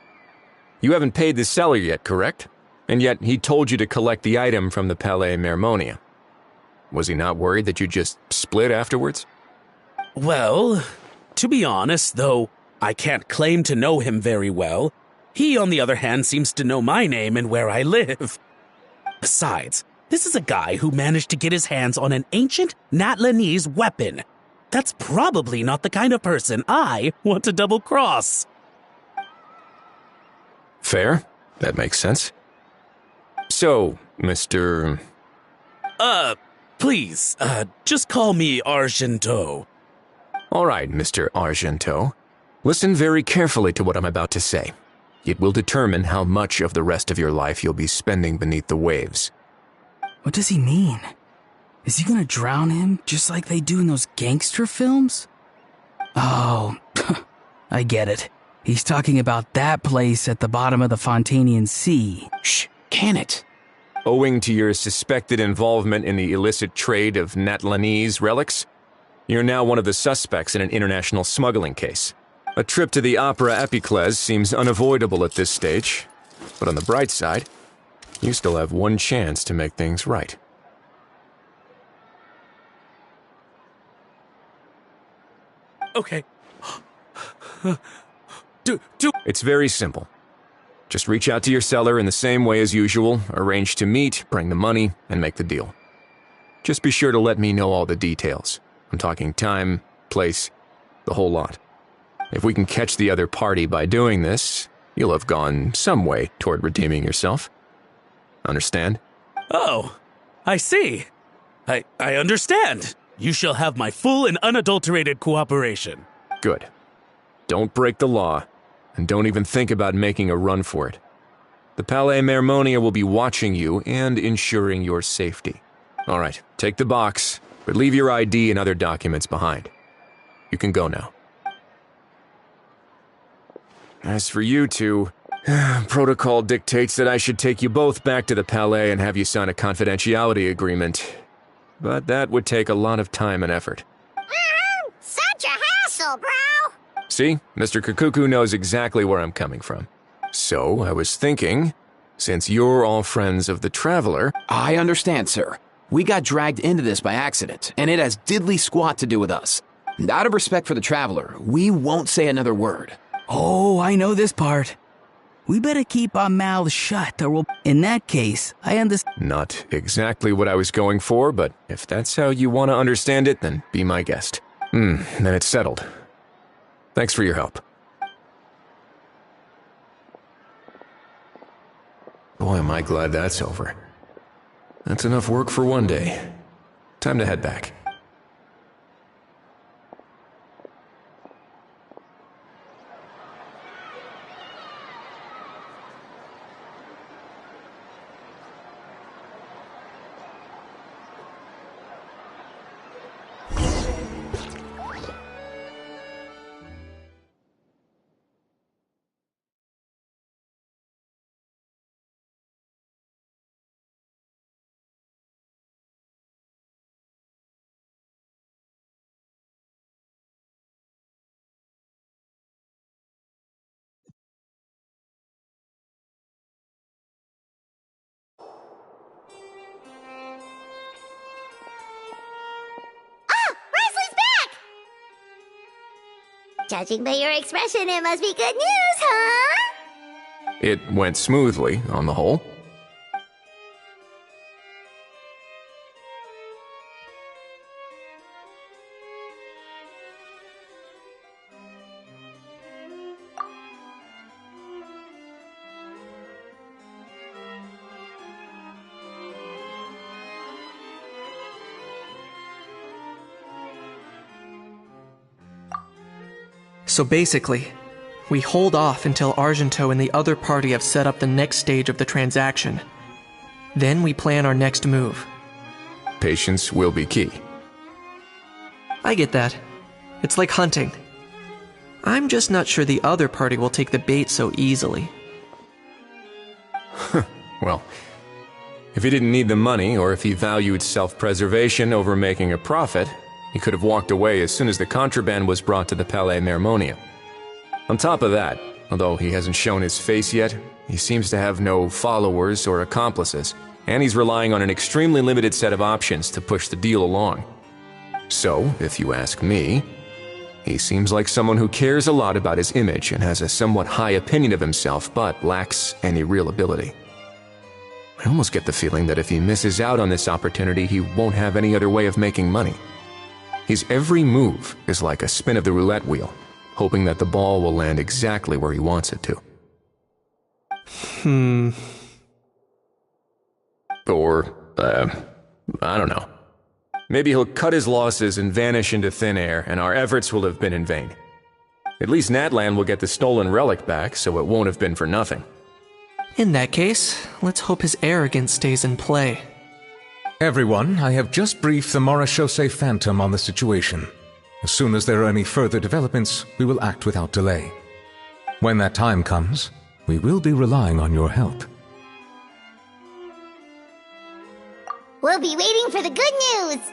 You haven't paid the seller yet, correct? And yet he told you to collect the item from the Palais Mermonia. Was he not worried that you'd just split afterwards? Well, to be honest, though I can't claim to know him very well, he, on the other hand, seems to know my name and where I live. Besides, this is a guy who managed to get his hands on an ancient Natlanese weapon. That's probably not the kind of person I want to double-cross. Fair. That makes sense. So, Mr. Please, just call me Argento. All right, Mr. Argento. Listen very carefully to what I'm about to say. It will determine how much of the rest of your life you'll be spending beneath the waves. What does he mean? Is he gonna drown him just like they do in those gangster films? Oh, I get it. He's talking about that place at the bottom of the Fontanian Sea. Shh, can it? Owing to your suspected involvement in the illicit trade of Natlanese relics, you're now one of the suspects in an international smuggling case. A trip to the Opera Epiclese seems unavoidable at this stage, but on the bright side, you still have one chance to make things right. Okay. It's very simple. Just reach out to your seller in the same way as usual, arrange to meet, bring the money, and make the deal. Just be sure to let me know all the details. I'm talking time, place, the whole lot. If we can catch the other party by doing this, you'll have gone some way toward redeeming yourself. Understand? Oh, I see. I understand. You shall have my full and unadulterated cooperation. Good. Don't break the law, and don't even think about making a run for it. The Palais Mermonia will be watching you and ensuring your safety. All right, take the box, but leave your ID and other documents behind. You can go now. As for you two, protocol dictates that I should take you both back to the Palais and have you sign a confidentiality agreement. But that would take a lot of time and effort. Such a hassle, bro! See, Mr. Kukuku knows exactly where I'm coming from. So, I was thinking, since you're all friends of the Traveler... I understand, sir. We got dragged into this by accident, and it has diddly squat to do with us. And out of respect for the Traveler, we won't say another word. Oh, I know this part. We better keep our mouths shut, or we'll... In that case, I understand... Not exactly what I was going for, but if that's how you want to understand it, then be my guest. Then it's settled. Thanks for your help. Boy, am I glad that's over. That's enough work for one day. Time to head back. Judging by your expression, it must be good news, huh? It went smoothly, on the whole. So basically, we hold off until Argento and the other party have set up the next stage of the transaction. Then we plan our next move. patience will be key. I get that. It's like hunting. I'm just not sure the other party will take the bait so easily. Well, if he didn't need the money, or if he valued self-preservation over making a profit, he could have walked away as soon as the contraband was brought to the Palais Mermonium. On top of that, although he hasn't shown his face yet, he seems to have no followers or accomplices, and he's relying on an extremely limited set of options to push the deal along. So, if you ask me, he seems like someone who cares a lot about his image and has a somewhat high opinion of himself, but lacks any real ability. I almost get the feeling that if he misses out on this opportunity, he won't have any other way of making money. His every move is like a spin of the roulette wheel, hoping that the ball will land exactly where he wants it to. Or, I don't know. Maybe he'll cut his losses and vanish into thin air, and our efforts will have been in vain. At least Natlan will get the stolen relic back, so it won't have been for nothing. In that case, let's hope his arrogance stays in play. Everyone, I have just briefed the Marechaussee Phantom on the situation. As soon as there are any further developments, we will act without delay. When that time comes, we will be relying on your help. We'll be waiting for the good news!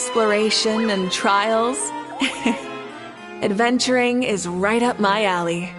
exploration and trials. Adventuring is right up my alley.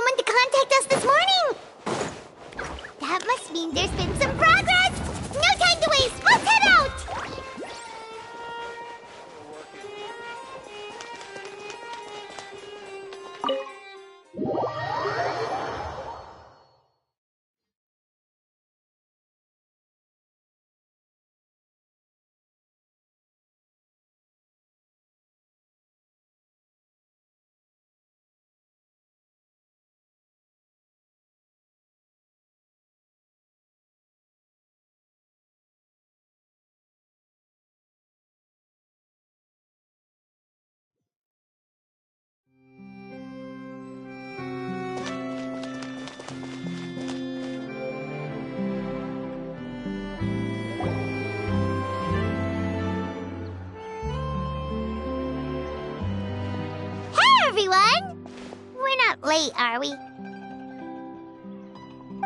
someone to contact us this morning. That must mean there's been some progress. No time to waste. Let's head out. Everyone! We're not late, are we?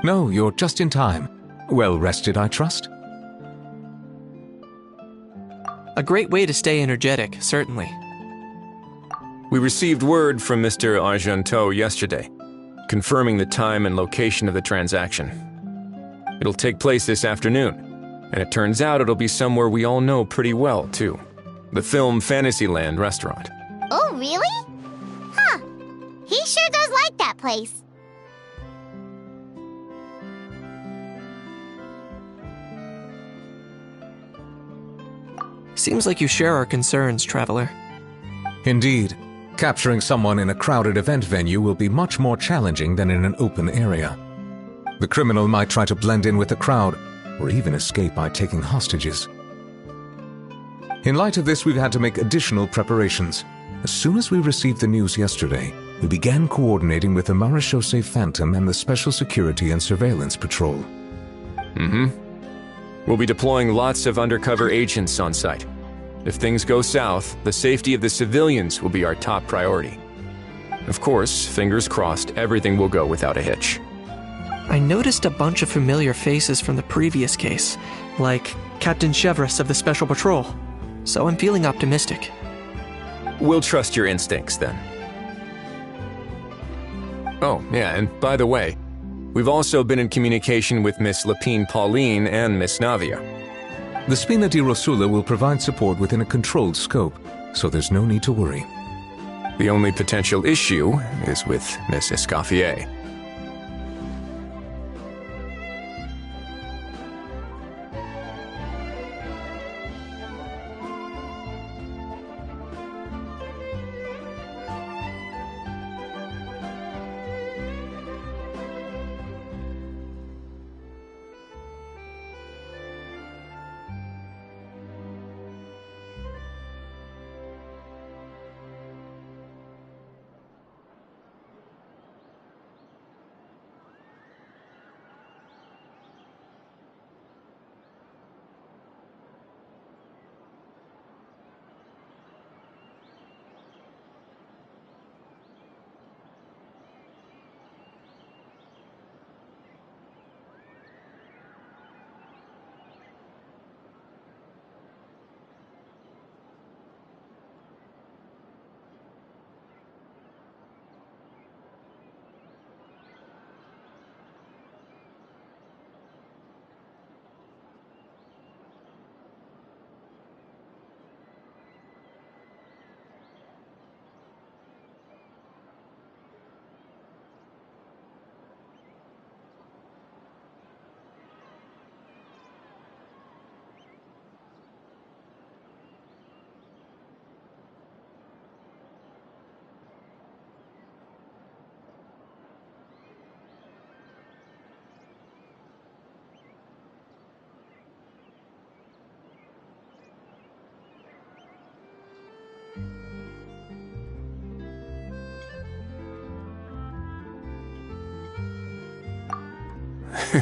No, you're just in time. Well rested, I trust? A great way to stay energetic, certainly. We received word from Mr. Argenteau yesterday, confirming the time and location of the transaction. It'll take place this afternoon, and it turns out it'll be somewhere we all know pretty well, too. The Film Fantasyland restaurant. Oh, really? Huh. He sure does like that place. Seems like you share our concerns, Traveler. Indeed. Capturing someone in a crowded event venue will be much more challenging than in an open area. The criminal might try to blend in with the crowd, or even escape by taking hostages. In light of this, we've had to make additional preparations. As soon as we received the news yesterday, we began coordinating with the Marechaussee Phantom and the Special Security and Surveillance Patrol. We'll be deploying lots of undercover agents on site. If things go south, the safety of the civilians will be our top priority. Of course, fingers crossed, everything will go without a hitch. I noticed a bunch of familiar faces from the previous case, like Captain Chevres of the Special Patrol, so I'm feeling optimistic. We'll trust your instincts, then. Oh, yeah, and by the way, we've also been in communication with Miss Lapine Pauline and Miss Navia. The Spina di Rosula will provide support within a controlled scope, so there's no need to worry. The only potential issue is with Miss Escoffier.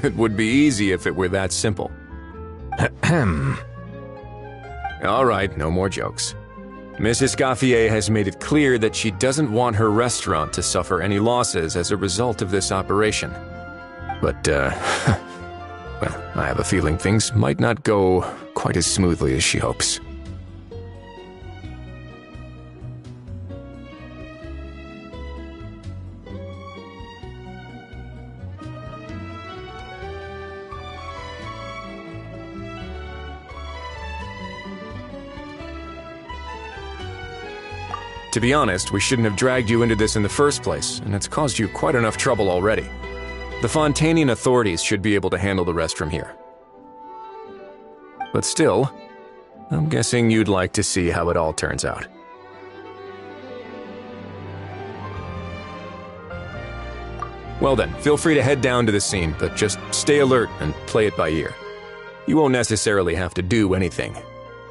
It would be easy if it were that simple. All right, no more jokes. Miss Escoffier has made it clear that she doesn't want her restaurant to suffer any losses as a result of this operation. But, well, I have a feeling things might not go quite as smoothly as she hopes. To be honest, we shouldn't have dragged you into this in the first place, and it's caused you quite enough trouble already. The Fontanian authorities should be able to handle the rest from here. But still, I'm guessing you'd like to see how it all turns out. Well then, feel free to head down to the scene, but just stay alert and play it by ear. You won't necessarily have to do anything.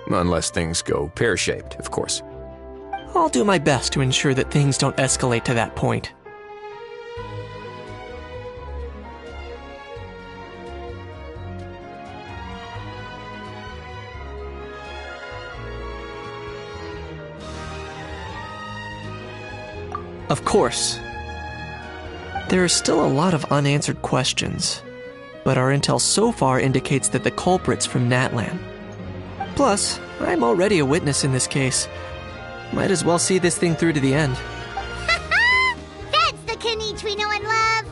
Unless things go pear-shaped, of course. I'll do my best to ensure that things don't escalate to that point. Of course. There are still a lot of unanswered questions, but our intel so far indicates that the culprit's from Natlan. Plus, I'm already a witness in this case. Might as well see this thing through to the end. That's the Kenichi we know and love!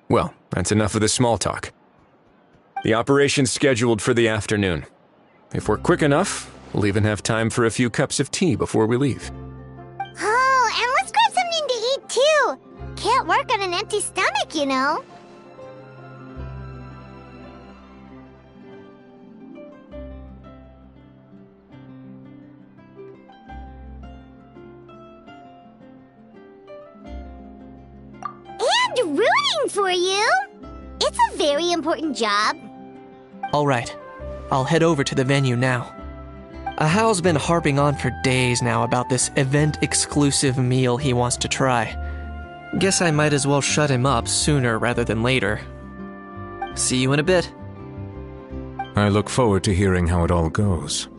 Well, that's enough of the small talk. The operation's scheduled for the afternoon. If we're quick enough, we'll even have time for a few cups of tea before we leave. Oh, and let's grab something to eat too! Can't work on an empty stomach, you know. And rooting for you! It's a very important job. Alright, I'll head over to the venue now. Ahao's been harping on for days now about this event-exclusive meal he wants to try. Guess I might as well shut him up sooner rather than later. See you in a bit. I look forward to hearing how it all goes.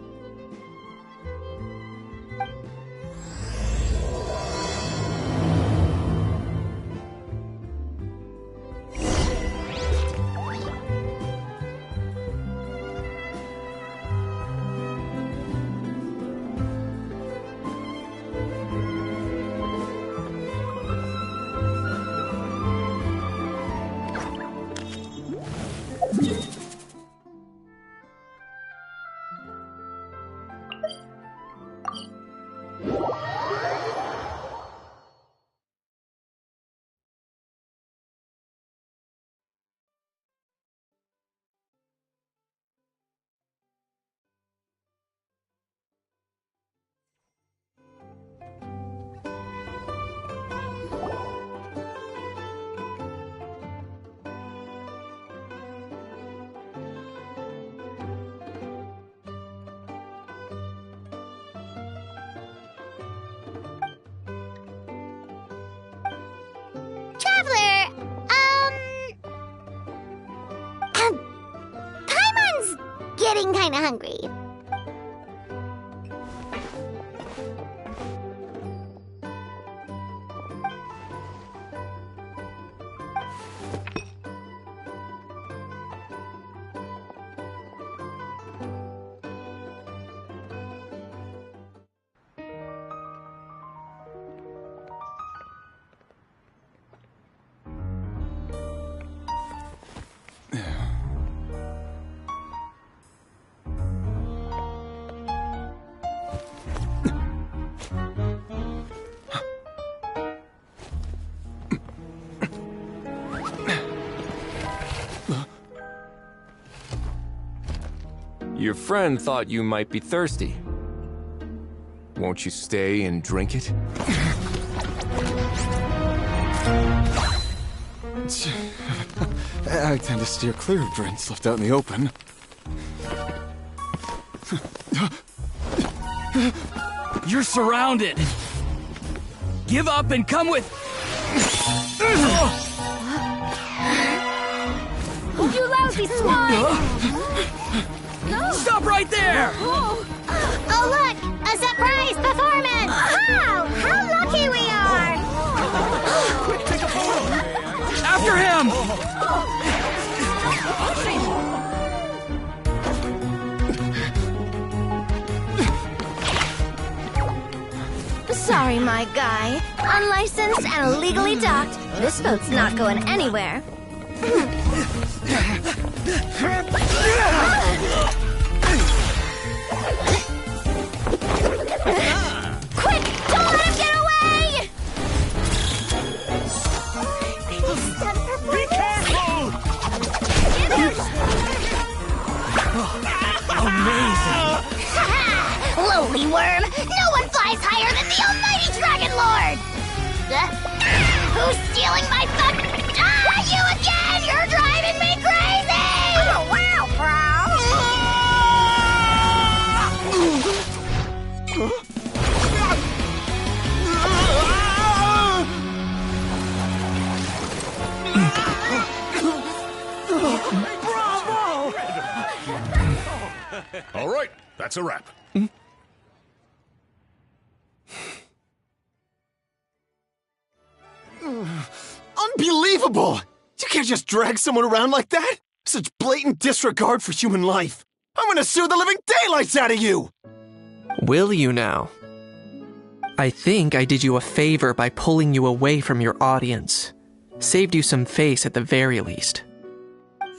Traveler, Paimon's getting kinda hungry. Your friend thought you might be thirsty. Won't you stay and drink it? I tend to steer clear of drinks left out in the open. You're surrounded. Give up and come with... You lousy swine! Stop right there! Oh, look! A surprise performance! Wow! How lucky we are! Quick, take a photo! After him! Sorry, my guy. Unlicensed and illegally docked. This boat's not going anywhere. Quick! Don't let him get away! Be careful! Amazing! Lowly worm! No one flies higher than the almighty Dragon Lord! Who's stealing my fun? You again! You're driving me crazy! Oh, wow, All right, that's a wrap. Unbelievable! You can't just drag someone around like that! Such blatant disregard for human life! I'm gonna sue the living daylights out of you! Will you now? I think I did you a favor by pulling you away from your audience. Saved you some face at the very least.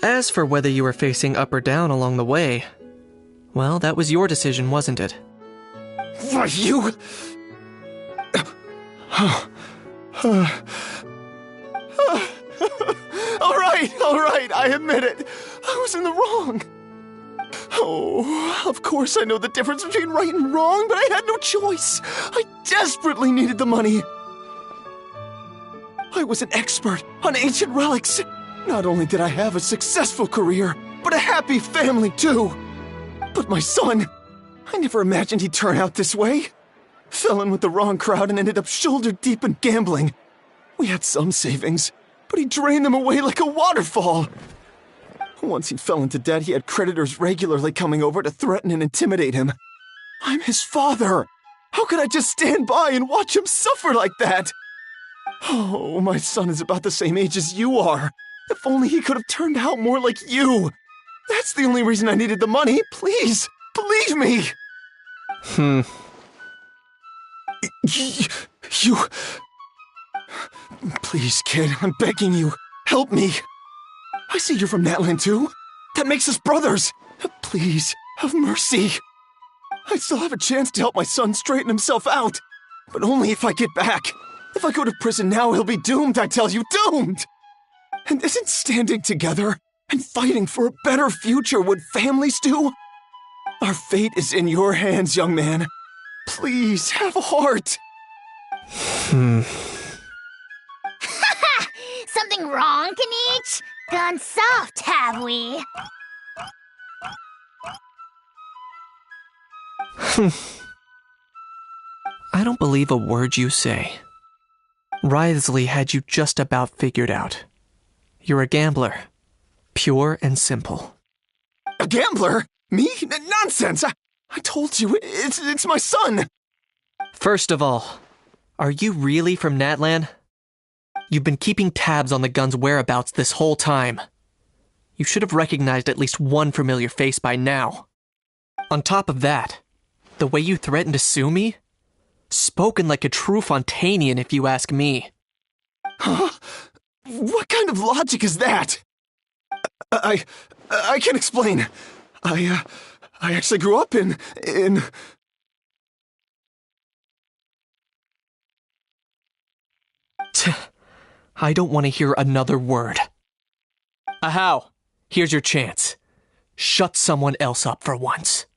As for whether you were facing up or down along the way, well, that was your decision, wasn't it? Why, you... All right, I admit it. I was in the wrong. Oh, of course I know the difference between right and wrong, but I had no choice. I desperately needed the money. I was an expert on ancient relics. Not only did I have a successful career, but a happy family too. But my son, I never imagined he'd turn out this way. Fell in with the wrong crowd and ended up shoulder deep in gambling. We had some savings, but he drained them away like a waterfall. Once he fell into debt, he had creditors regularly coming over to threaten and intimidate him. I'm his father. How could I just stand by and watch him suffer like that? Oh, my son is about the same age as you are. If only he could have turned out more like you. That's the only reason I needed the money. Please, believe me. You... Please, kid, I'm begging you. Help me. I see you're from Natland too. That makes us brothers. Please, have mercy. I still have a chance to help my son straighten himself out. But only if I get back. If I go to prison now, he'll be doomed, I tell you, doomed! And isn't standing together and fighting for a better future what families do? Our fate is in your hands, young man. Please, have a heart. Something wrong, Kanich? Gone soft, have we? I don't believe a word you say. Wriothesley had you just about figured out. You're a gambler. Pure and simple. A gambler? Me? Nonsense! I told you, it's my son! First of all, are you really from Natlan? You've been keeping tabs on the gun's whereabouts this whole time. You should have recognized at least one familiar face by now. On top of that, the way you threatened to sue me? Spoken like a true Fontanian, if you ask me. Huh? What kind of logic is that? I can explain. I actually grew up in... I don't want to hear another word. Ahau, here's your chance. Shut someone else up for once.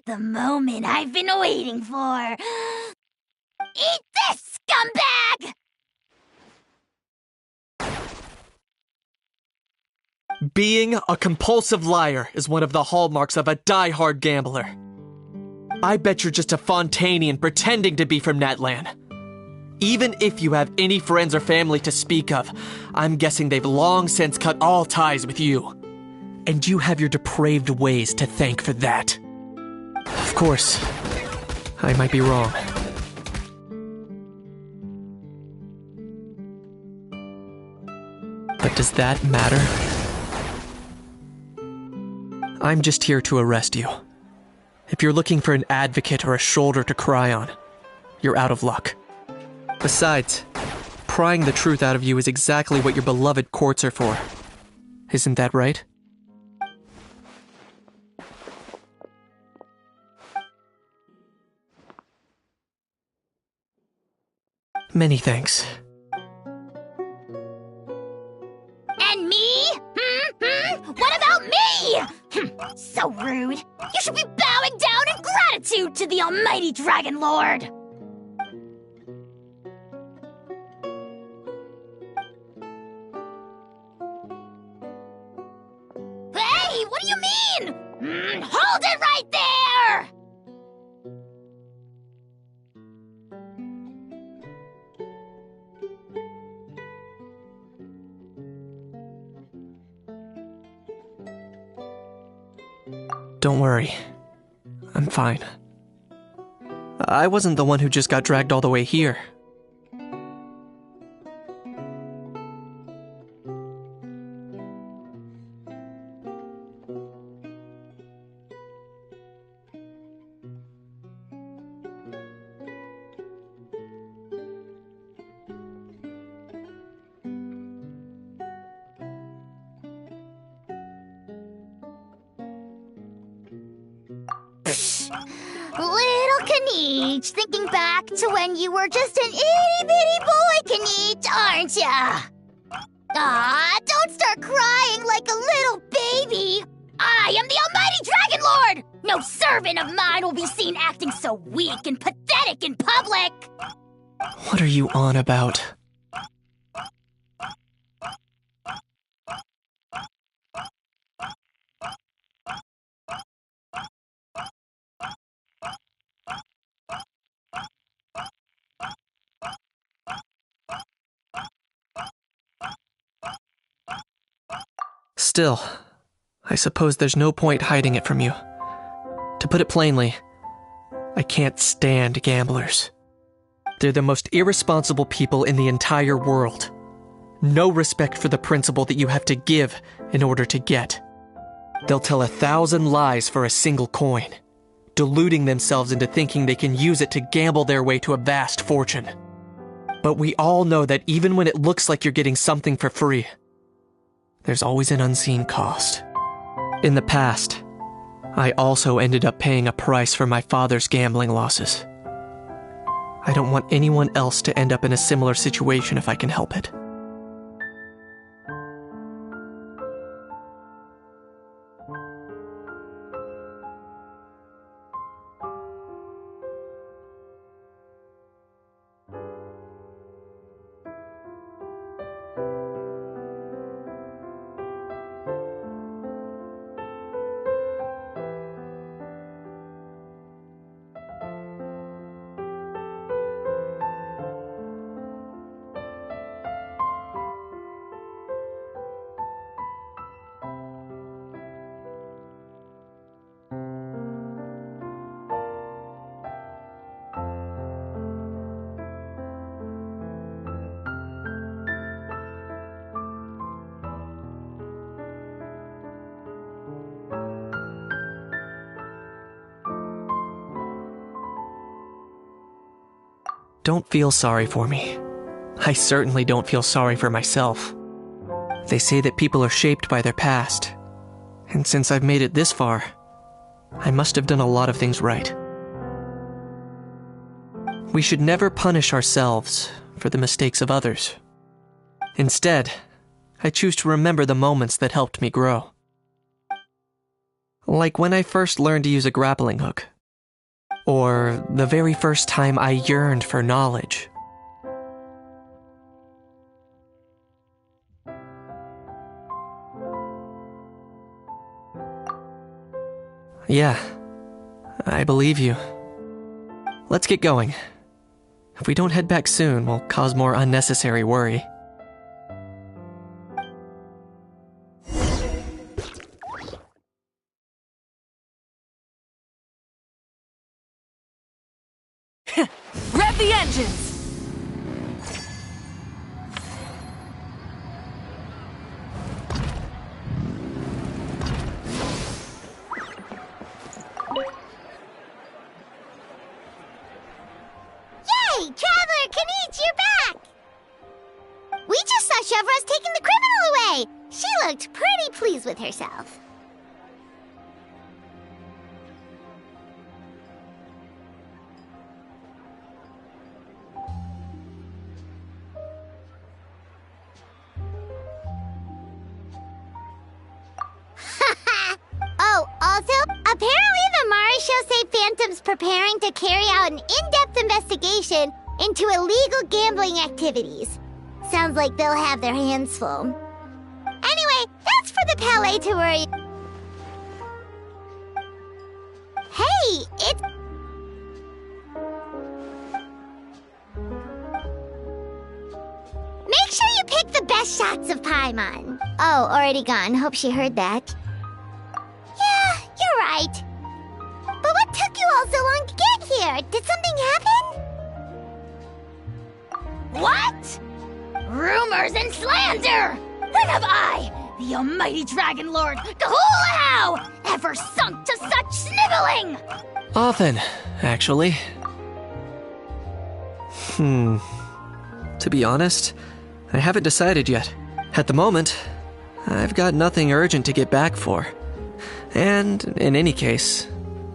The moment I've been waiting for. Eat this, scumbag! Being a compulsive liar is one of the hallmarks of a die-hard gambler. I bet you're just a Fontanian pretending to be from Natlan. Even if you have any friends or family to speak of, I'm guessing they've long since cut all ties with you. And you have your depraved ways to thank for that. Of course, I might be wrong. But does that matter? I'm just here to arrest you. If you're looking for an advocate or a shoulder to cry on, you're out of luck. Besides, prying the truth out of you is exactly what your beloved courts are for. Isn't that right? Many thanks. And me? What about me? So rude. You should be bowing down in gratitude to the almighty Dragon Lord. Hey, what do you mean? Hold it right there! Don't worry. I'm fine. I wasn't the one who just got dragged all the way here. Little Kaniche, thinking back to when you were just an itty-bitty boy, Kaniche, aren't ya? Aw, don't start crying like a little baby. I am the almighty Dragon Lord! No servant of mine will be seen acting so weak and pathetic in public! What are you on about? Still, I suppose there's no point hiding it from you. To put it plainly, I can't stand gamblers. They're the most irresponsible people in the entire world. No respect for the principle that you have to give in order to get. They'll tell 1,000 lies for a single coin, deluding themselves into thinking they can use it to gamble their way to a vast fortune. But we all know that even when it looks like you're getting something for free, there's always an unseen cost. In the past, I also ended up paying a price for my father's gambling losses. I don't want anyone else to end up in a similar situation if I can help it. Don't feel sorry for me. I certainly don't feel sorry for myself. They say that people are shaped by their past, and since I've made it this far, I must have done a lot of things right. We should never punish ourselves for the mistakes of others. Instead, I choose to remember the moments that helped me grow. Like when I first learned to use a grappling hook. Or the very first time I yearned for knowledge. Yeah, I believe you. Let's get going. If we don't head back soon, we'll cause more unnecessary worry. Rev the engines! Yay! Traveler Kanich, you're back! We just saw Chevro's taking the criminal away! She looked pretty pleased with herself. Oh, also, apparently the Mari show say Phantom's preparing to carry out an in-depth investigation into illegal gambling activities. Sounds like they'll have their hands full. Anyway, that's for the Palais to worry. Hey, it's... Make sure you pick the best shots of Paimon. Oh, already gone. Hope she heard that. Yeah, you're right. But what took you all so long to get here? Did something happen? What? Rumors and slander! When have I, the almighty Dragon Lord, Kahulahau, ever sunk to such sniveling? Often, actually. To be honest, I haven't decided yet. At the moment, I've got nothing urgent to get back for. And, in any case,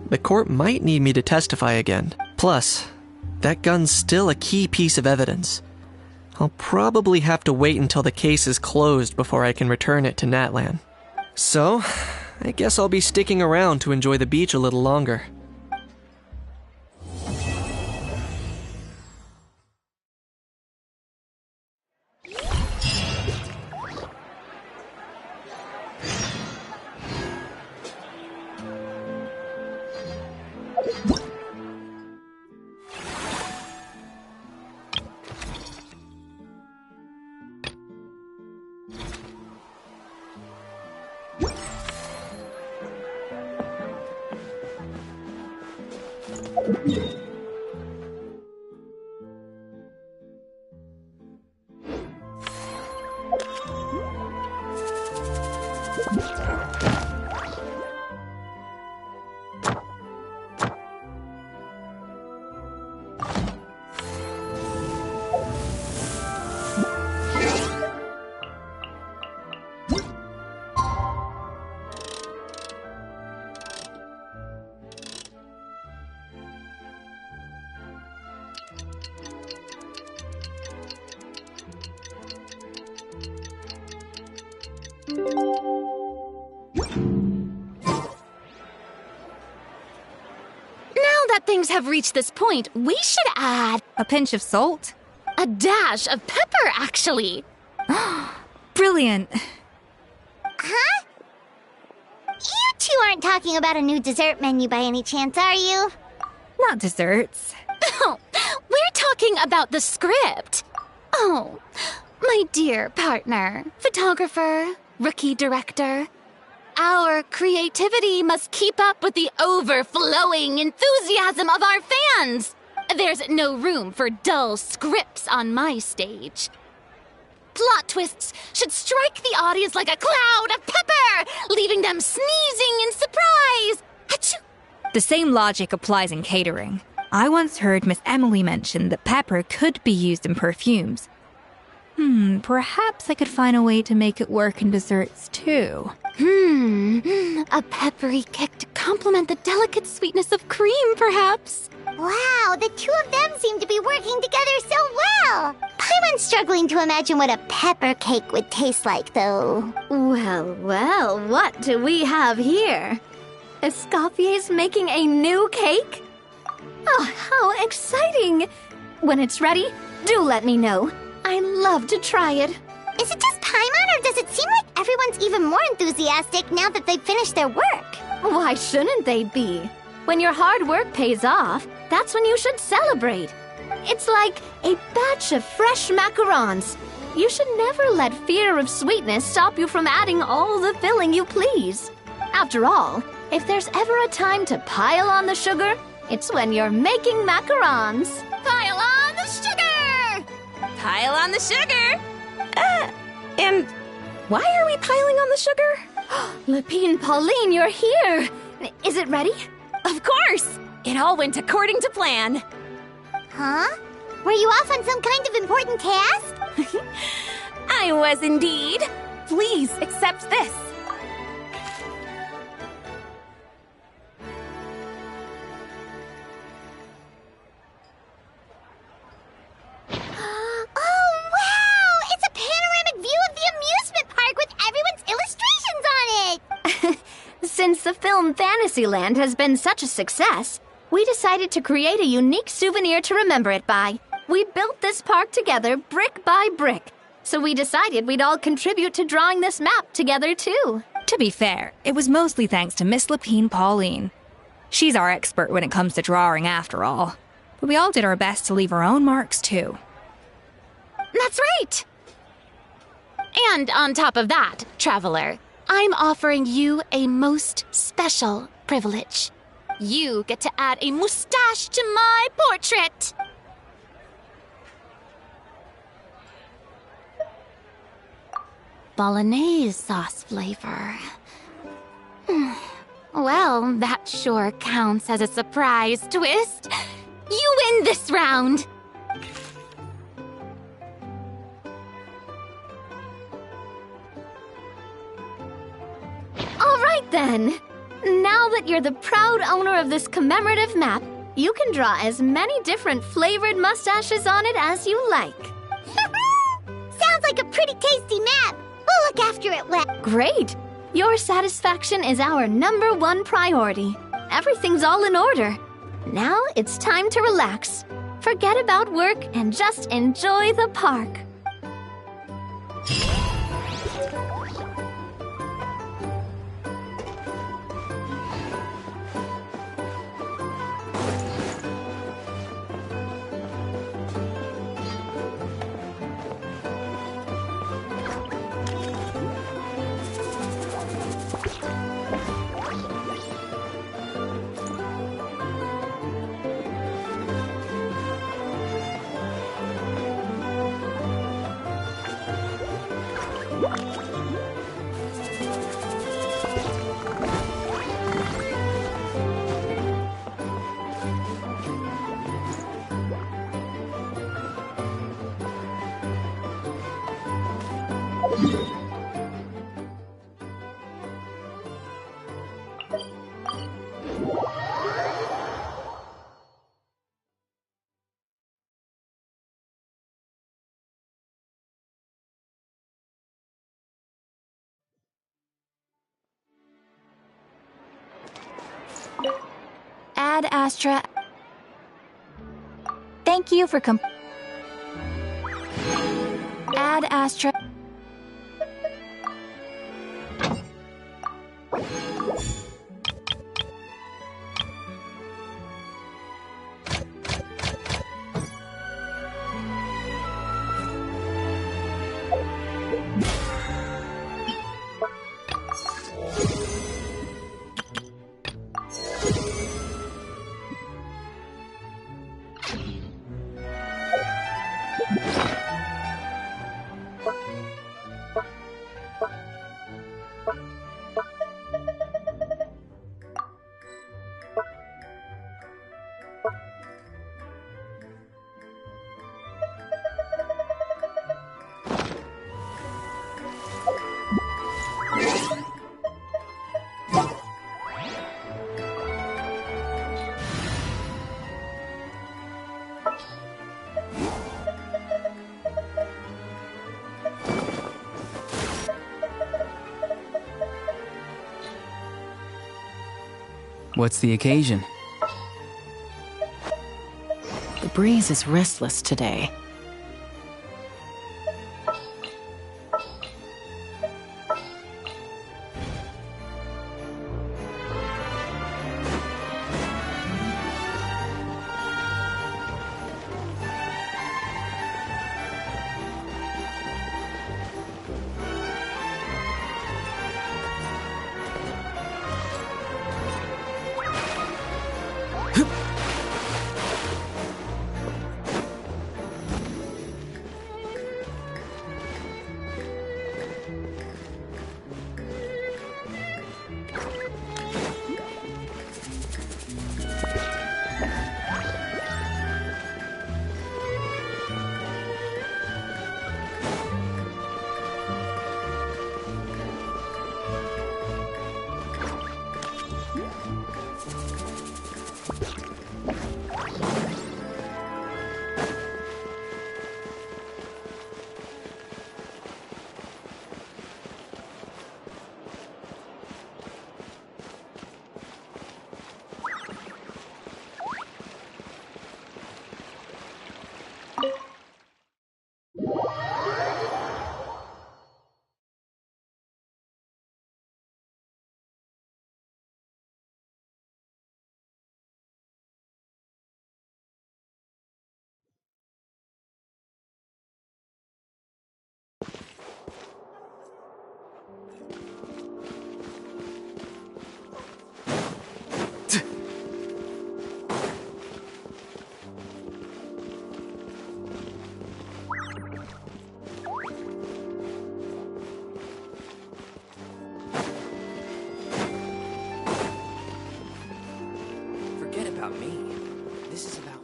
the court might need me to testify again. Plus, that gun's still a key piece of evidence. I'll probably have to wait until the case is closed before I can return it to Natlan. So, I guess I'll be sticking around to enjoy the beach a little longer. Things have reached this point, we should add a pinch of salt? A dash of pepper, actually. Brilliant. Huh? You two aren't talking about a new dessert menu by any chance, are you? Not desserts. Oh, we're talking about the script. Oh, my dear partner, photographer, rookie director. Our creativity must keep up with the overflowing enthusiasm of our fans. There's no room for dull scripts on my stage. Plot twists should strike the audience like a cloud of pepper, leaving them sneezing in surprise. Achoo! The same logic applies in catering. I once heard Miss Emily mention that pepper could be used in perfumes. Perhaps I could find a way to make it work in desserts too. A peppery kick to complement the delicate sweetness of cream, perhaps. Wow, the two of them seem to be working together so well. Paimon's struggling to imagine what a pepper cake would taste like, though. Well, well, what do we have here? Escoffier's making a new cake? Oh, how exciting! When it's ready, do let me know. I'd love to try it. Is it just Paimon, or does it seem like everyone's even more enthusiastic now that they've finished their work? Why shouldn't they be? When your hard work pays off, that's when you should celebrate. It's like a batch of fresh macarons. You should never let fear of sweetness stop you from adding all the filling you please. After all, if there's ever a time to pile on the sugar, it's when you're making macarons. Pile on the sugar! Pile on the sugar! And why are we piling on the sugar? Lapine Pauline, you're here! Is it ready? Of course! It all went according to plan. Huh? Were you off on some kind of important task? I was indeed. Please accept this. Oh, wow! It's a panoramic view of the amusement park with everyone's illustrations on it! Since the film Fantasyland has been such a success, we decided to create a unique souvenir to remember it by. We built this park together brick by brick, so we decided we'd all contribute to drawing this map together too. To be fair, it was mostly thanks to Miss Lapine Pauline. She's our expert when it comes to drawing after all. But we all did our best to leave our own marks too. That's right! And on top of that, Traveler, I'm offering you a most special privilege. You get to add a mustache to my portrait! Bolognese sauce flavor. Well, that sure counts as a surprise twist. You win this round! All right then. Now that you're the proud owner of this commemorative map, you can draw as many different flavored mustaches on it as you like. Sounds like a pretty tasty map. We'll look after it well. Great! Your satisfaction is our #1 priority. Everything's all in order. Now it's time to relax. Forget about work and just enjoy the park. Ad Astra. Thank you for Ad Astra. What's the occasion? The breeze is restless today. Forget about me. This is about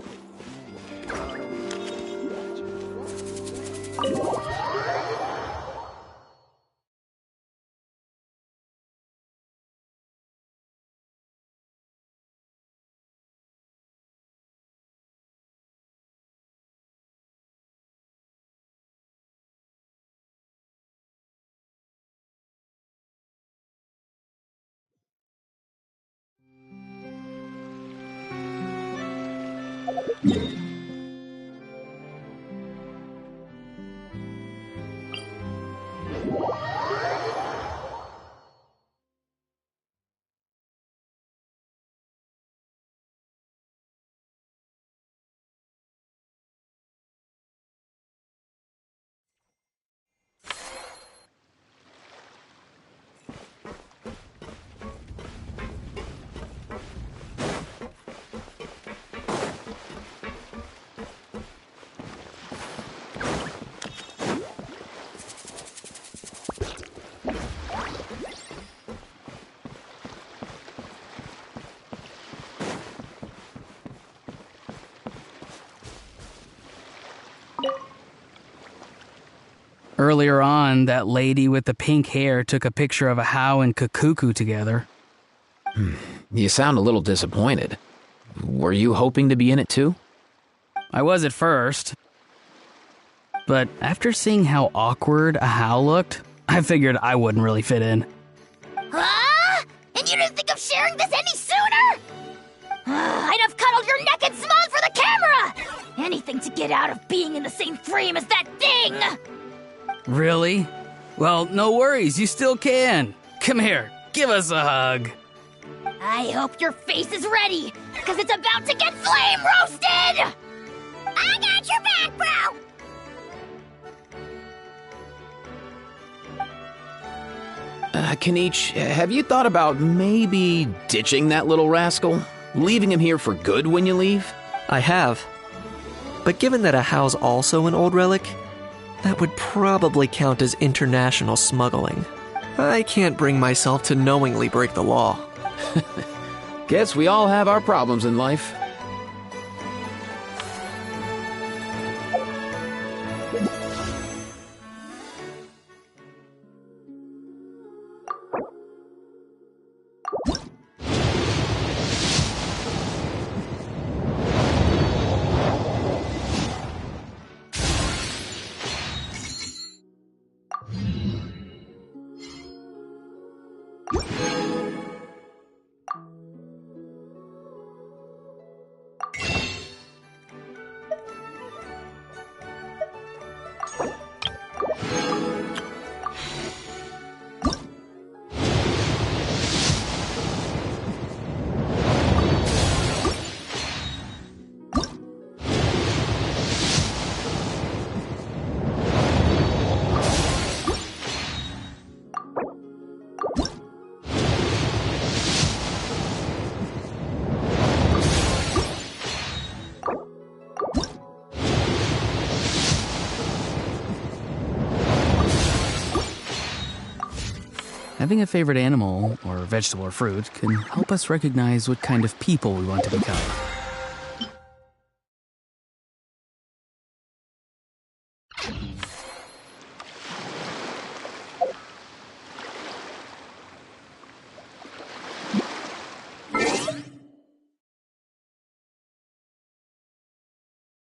Earlier on, that lady with the pink hair took a picture of a Hao and Kakuku together. You sound a little disappointed. Were you hoping to be in it too? I was at first. But after seeing how awkward a Hao looked, I figured I wouldn't really fit in. Huh? And you didn't think of sharing this any sooner? I'd have cuddled your neck and smiled for the camera! Anything to get out of being in the same frame as that thing! Really? Well, no worries, you still can. Come here, give us a hug. I hope your face is ready, because it's about to get flame roasted! I got your back, bro! Kenichi, have you thought about maybe ditching that little rascal? Leaving him here for good when you leave? I have. But given that a Hao's also an old relic, that would probably count as international smuggling. I can't bring myself to knowingly break the law. Guess we all have our problems in life. Having a favorite animal, or vegetable or fruit, can help us recognize what kind of people we want to become.